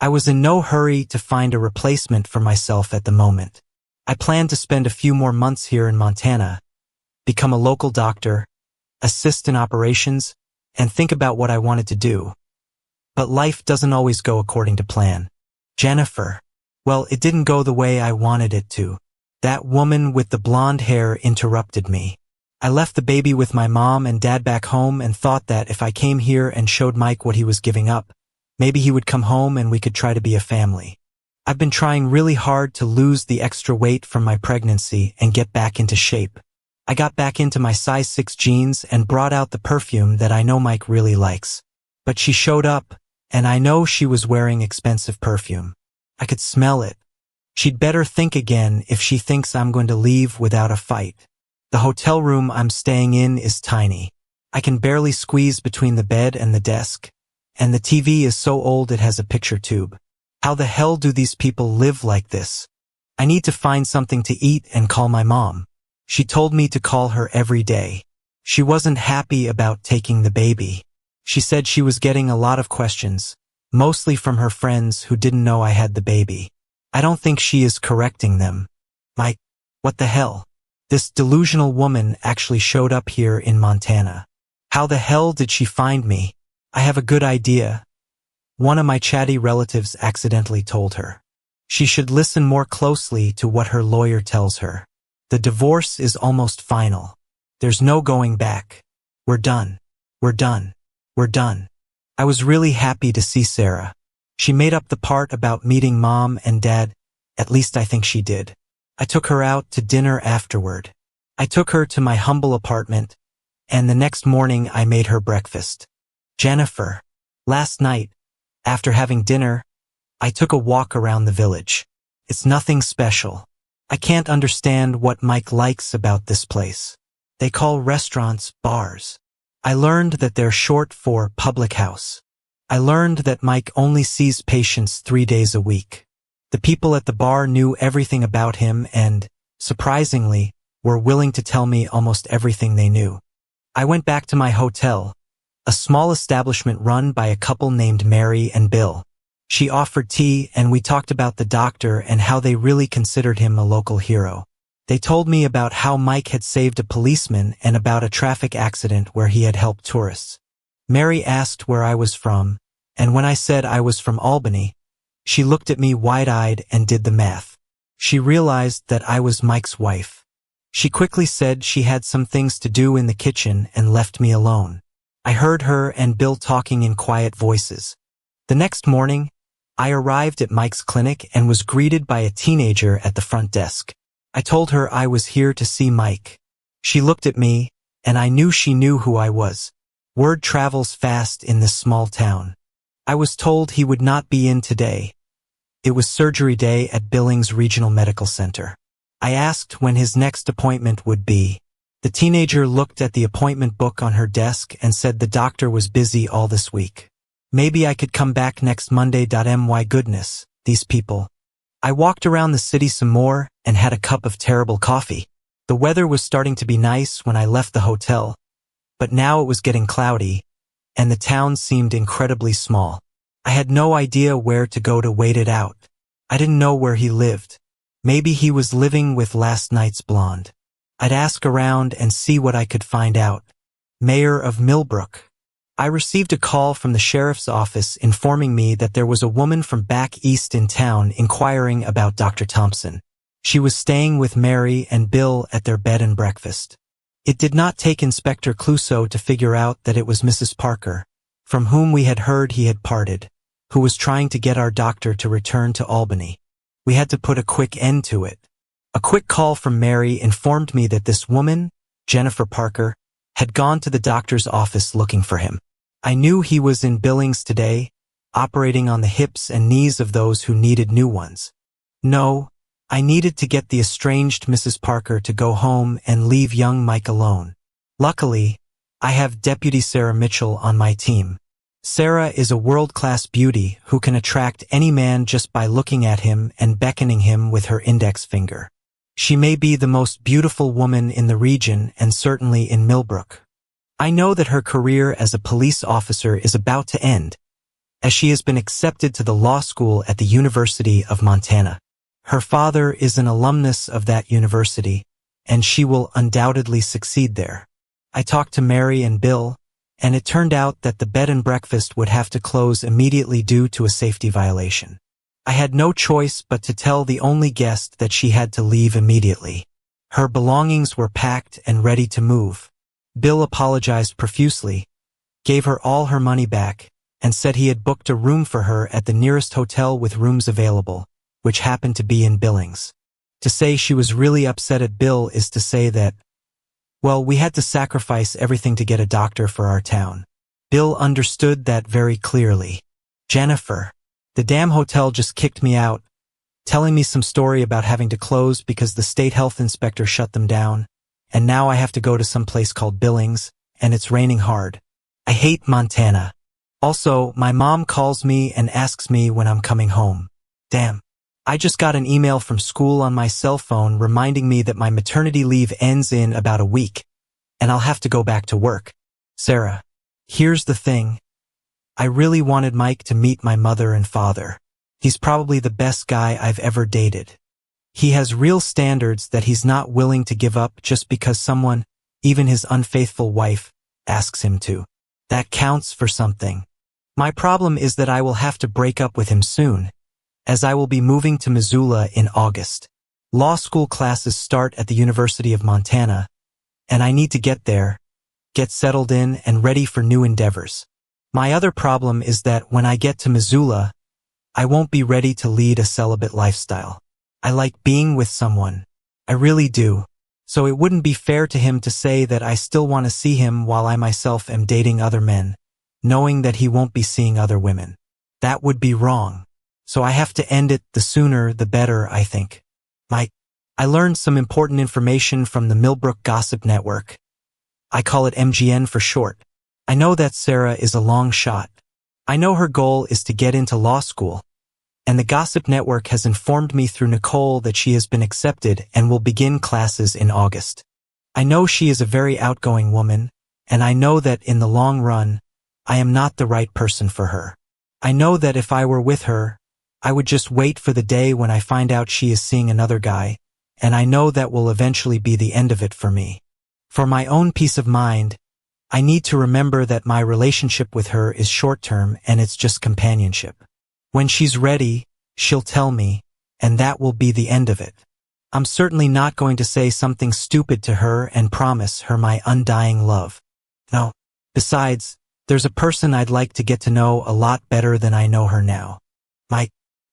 I was in no hurry to find a replacement for myself at the moment. I planned to spend a few more months here in Montana, become a local doctor, assist in operations, and think about what I wanted to do. But life doesn't always go according to plan. Jennifer. Well, it didn't go the way I wanted it to. That woman with the blonde hair interrupted me. I left the baby with my mom and dad back home and thought that if I came here and showed Mike what he was giving up, maybe he would come home and we could try to be a family. I've been trying really hard to lose the extra weight from my pregnancy and get back into shape. I got back into my size 6 jeans and brought out the perfume that I know Mike really likes. But she showed up, and I know she was wearing expensive perfume. I could smell it. She'd better think again if she thinks I'm going to leave without a fight. The hotel room I'm staying in is tiny. I can barely squeeze between the bed and the desk, and the TV is so old it has a picture tube. How the hell do these people live like this? I need to find something to eat and call my mom. She told me to call her every day. She wasn't happy about taking the baby. She said she was getting a lot of questions, mostly from her friends who didn't know I had the baby. I don't think she is correcting them. Mike, what the hell? This delusional woman actually showed up here in Montana. How the hell did she find me? I have a good idea. One of my chatty relatives accidentally told her. She should listen more closely to what her lawyer tells her. The divorce is almost final. There's no going back. We're done. We're done. We're done. I was really happy to see Sarah. She made up the part about meeting mom and dad, at least I think she did. I took her out to dinner afterward. I took her to my humble apartment, and the next morning I made her breakfast. Jennifer. Last night, after having dinner, I took a walk around the village. It's nothing special. I can't understand what Mike likes about this place. They call restaurants bars. I learned that they're short for public house. I learned that Mike only sees patients 3 days a week. The people at the bar knew everything about him and, surprisingly, were willing to tell me almost everything they knew. I went back to my hotel, a small establishment run by a couple named Mary and Bill. She offered tea and we talked about the doctor and how they really considered him a local hero. They told me about how Mike had saved a policeman and about a traffic accident where he had helped tourists. Mary asked where I was from, and when I said I was from Albany, she looked at me wide-eyed and did the math. She realized that I was Mike's wife. She quickly said she had some things to do in the kitchen and left me alone. I heard her and Bill talking in quiet voices. The next morning, I arrived at Mike's clinic and was greeted by a teenager at the front desk. I told her I was here to see Mike. She looked at me, and I knew she knew who I was. Word travels fast in this small town. I was told he would not be in today. It was surgery day at Billings Regional Medical Center. I asked when his next appointment would be. The teenager looked at the appointment book on her desk and said the doctor was busy all this week. Maybe I could come back next Monday. My goodness, these people. I walked around the city some more and had a cup of terrible coffee. The weather was starting to be nice when I left the hotel, but now it was getting cloudy, and the town seemed incredibly small. I had no idea where to go to wait it out. I didn't know where he lived. Maybe he was living with last night's blonde. I'd ask around and see what I could find out. Mayor of Millbrook. I received a call from the sheriff's office informing me that there was a woman from back east in town inquiring about Dr. Thompson. She was staying with Mary and Bill at their bed and breakfast. It did not take Inspector Clouseau to figure out that it was Mrs. Parker, from whom we had heard he had parted, who was trying to get our doctor to return to Albany. We had to put a quick end to it. A quick call from Mary informed me that this woman, Jennifer Parker, had gone to the doctor's office looking for him. I knew he was in Billings today, operating on the hips and knees of those who needed new ones. No, I needed to get the estranged Mrs. Parker to go home and leave young Mike alone. Luckily, I have Deputy Sarah Mitchell on my team. Sarah is a world-class beauty who can attract any man just by looking at him and beckoning him with her index finger. She may be the most beautiful woman in the region and certainly in Millbrook. I know that her career as a police officer is about to end, as she has been accepted to the law school at the University of Montana. Her father is an alumnus of that university, and she will undoubtedly succeed there. I talked to Mary and Bill, and it turned out that the bed and breakfast would have to close immediately due to a safety violation. I had no choice but to tell the only guest that she had to leave immediately. Her belongings were packed and ready to move. Bill apologized profusely, gave her all her money back, and said he had booked a room for her at the nearest hotel with rooms available, which happened to be in Billings. To say she was really upset at Bill is to say that, well, we had to sacrifice everything to get a doctor for our town. Bill understood that very clearly. Jennifer. The damn hotel just kicked me out, telling me some story about having to close because the state health inspector shut them down, and now I have to go to some place called Billings, and it's raining hard. I hate Montana. Also, my mom calls me and asks me when I'm coming home. Damn. I just got an email from school on my cell phone reminding me that my maternity leave ends in about a week, and I'll have to go back to work. Sarah. Here's the thing. I really wanted Mike to meet my mother and father. He's probably the best guy I've ever dated. He has real standards that he's not willing to give up just because someone, even his unfaithful wife, asks him to. That counts for something. My problem is that I will have to break up with him soon, as I will be moving to Missoula in August. Law school classes start at the University of Montana, and I need to get there, get settled in and ready for new endeavors. My other problem is that when I get to Missoula, I won't be ready to lead a celibate lifestyle. I like being with someone, I really do. So it wouldn't be fair to him to say that I still want to see him while I myself am dating other men, knowing that he won't be seeing other women. That would be wrong. So I have to end it, the sooner the better, I think. Mike, I learned some important information from the Millbrook Gossip Network. I call it MGN for short. I know that Sarah is a long shot. I know her goal is to get into law school. And the Gossip Network has informed me through Nicole that she has been accepted and will begin classes in August. I know she is a very outgoing woman, and I know that in the long run, I am not the right person for her. I know that if I were with her, I would just wait for the day when I find out she is seeing another guy, and I know that will eventually be the end of it for me. For my own peace of mind, I need to remember that my relationship with her is short-term and it's just companionship. When she's ready, she'll tell me, and that will be the end of it. I'm certainly not going to say something stupid to her and promise her my undying love. No. Besides, there's a person I'd like to get to know a lot better than I know her now.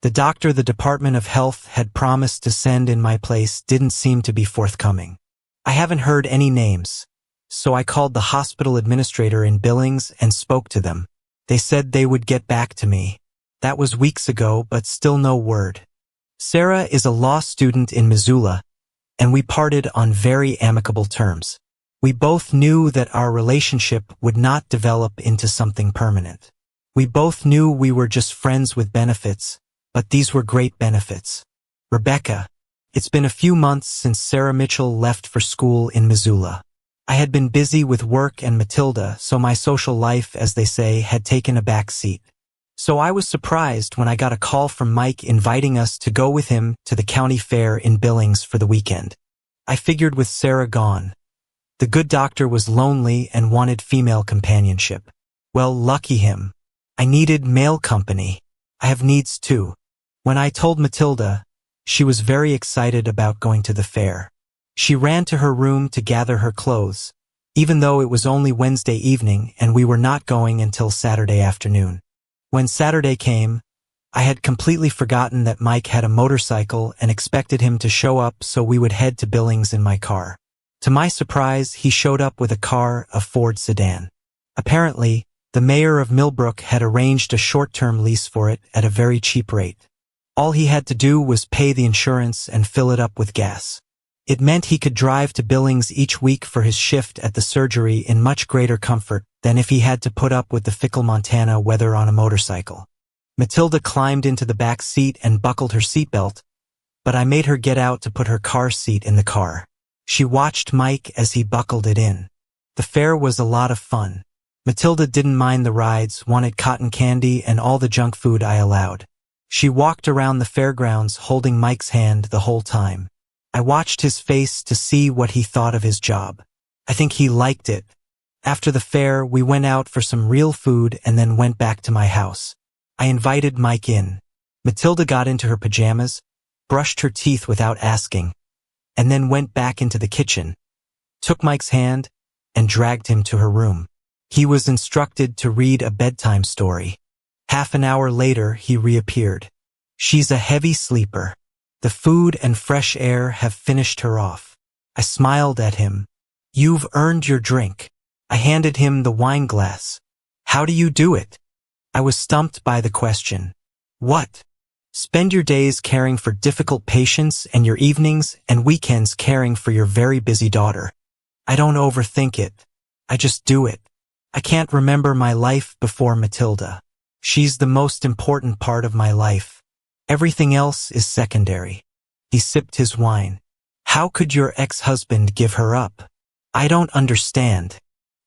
The doctor the Department of Health had promised to send in my place didn't seem to be forthcoming. I haven't heard any names, so I called the hospital administrator in Billings and spoke to them. They said they would get back to me. That was weeks ago, but still no word. Sarah is a law student in Missoula, and we parted on very amicable terms. We both knew that our relationship would not develop into something permanent. We both knew we were just friends with benefits, but these were great benefits. Rebecca, it's been a few months since Sarah Mitchell left for school in Missoula. I had been busy with work and Matilda, so my social life, as they say, had taken a back seat. So I was surprised when I got a call from Mike inviting us to go with him to the county fair in Billings for the weekend. I figured with Sarah gone, the good doctor was lonely and wanted female companionship. Well, lucky him. I needed male company. I have needs too. When I told Matilda, she was very excited about going to the fair. She ran to her room to gather her clothes, even though it was only Wednesday evening and we were not going until Saturday afternoon. When Saturday came, I had completely forgotten that Mike had a motorcycle and expected him to show up so we would head to Billings in my car. To my surprise, he showed up with a car, a Ford sedan. Apparently, the mayor of Millbrook had arranged a short-term lease for it at a very cheap rate. All he had to do was pay the insurance and fill it up with gas. It meant he could drive to Billings each week for his shift at the surgery in much greater comfort than if he had to put up with the fickle Montana weather on a motorcycle. Matilda climbed into the back seat and buckled her seatbelt, but I made her get out to put her car seat in the car. She watched Mike as he buckled it in. The fair was a lot of fun. Matilda didn't mind the rides, wanted cotton candy and all the junk food I allowed. She walked around the fairgrounds holding Mike's hand the whole time. I watched his face to see what he thought of his job. I think he liked it. After the fair, we went out for some real food and then went back to my house. I invited Mike in. Matilda got into her pajamas, brushed her teeth without asking, and then went back into the kitchen, took Mike's hand, and dragged him to her room. He was instructed to read a bedtime story. Half an hour later, he reappeared. She's a heavy sleeper. The food and fresh air have finished her off. I smiled at him. You've earned your drink. I handed him the wine glass. How do you do it? I was stumped by the question. What? Spend your days caring for difficult patients and your evenings and weekends caring for your very busy daughter. I don't overthink it. I just do it. I can't remember my life before Matilda. She's the most important part of my life. Everything else is secondary. He sipped his wine. How could your ex-husband give her up? I don't understand.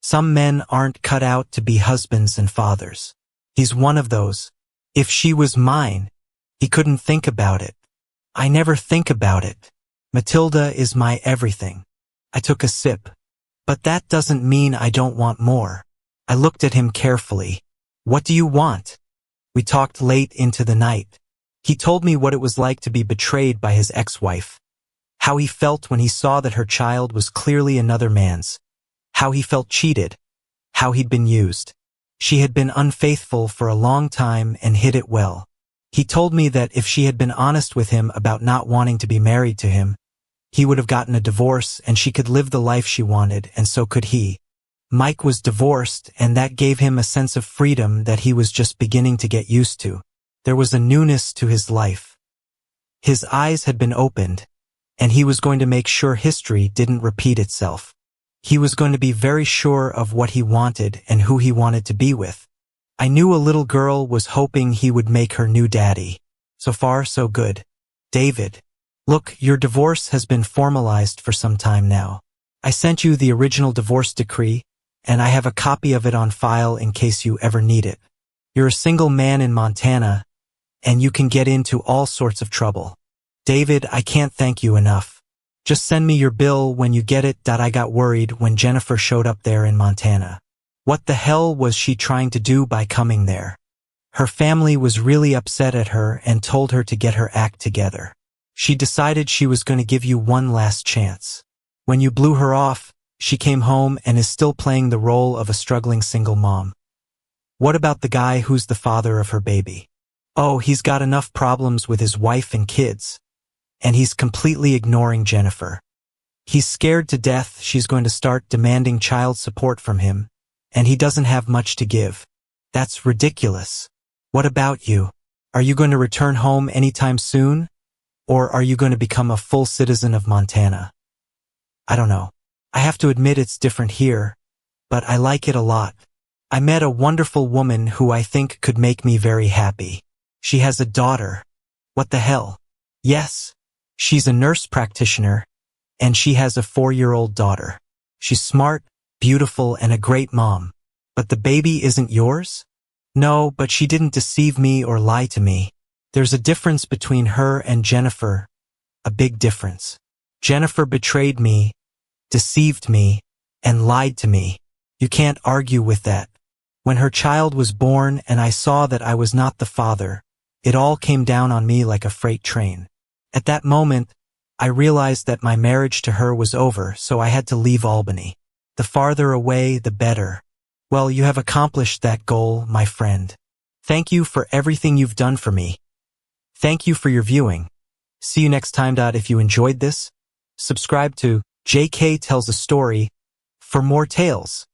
Some men aren't cut out to be husbands and fathers. He's one of those. If she was mine, he couldn't think about it. I never think about it. Matilda is my everything. I took a sip. But that doesn't mean I don't want more. I looked at him carefully. What do you want? We talked late into the night. He told me what it was like to be betrayed by his ex-wife, how he felt when he saw that her child was clearly another man's, how he felt cheated, how he'd been used. She had been unfaithful for a long time and hid it well. He told me that if she had been honest with him about not wanting to be married to him, He would have gotten a divorce and she could live the life she wanted, and so could he. Mike was divorced, and that gave him a sense of freedom that he was just beginning to get used to. There was a newness to his life. His eyes had been opened, and he was going to make sure history didn't repeat itself. He was going to be very sure of what he wanted and who he wanted to be with. I knew a little girl was hoping he would make her new daddy. So far, so good. David. Look, your divorce has been formalized for some time now. I sent you the original divorce decree, and I have a copy of it on file in case you ever need it. You're a single man in Montana, and you can get into all sorts of trouble. David, I can't thank you enough. Just send me your bill when you get it. I got worried when Jennifer showed up there in Montana. What the hell was she trying to do by coming there? Her family was really upset at her and told her to get her act together. She decided she was going to give you one last chance. When you blew her off, she came home and is still playing the role of a struggling single mom. What about the guy who's the father of her baby? Oh, he's got enough problems with his wife and kids, and he's completely ignoring Jennifer. He's scared to death she's going to start demanding child support from him, and he doesn't have much to give. That's ridiculous. What about you? Are you going to return home anytime soon? Or are you going to become a full citizen of Montana? I don't know. I have to admit it's different here, but I like it a lot. I met a wonderful woman who I think could make me very happy. She has a daughter. What the hell? Yes, she's a nurse practitioner, and she has a 4-year-old daughter. She's smart, beautiful, and a great mom. But the baby isn't yours? No, but she didn't deceive me or lie to me. There's a difference between her and Jennifer, a big difference. Jennifer betrayed me, deceived me, and lied to me. You can't argue with that. When her child was born and I saw that I was not the father, it all came down on me like a freight train. At that moment, I realized that my marriage to her was over, so I had to leave Albany. The farther away, the better. Well, you have accomplished that goal, my friend. Thank you for everything you've done for me. Thank you for your viewing. See you next time. If you enjoyed this, subscribe to JK Tells a Story for more tales.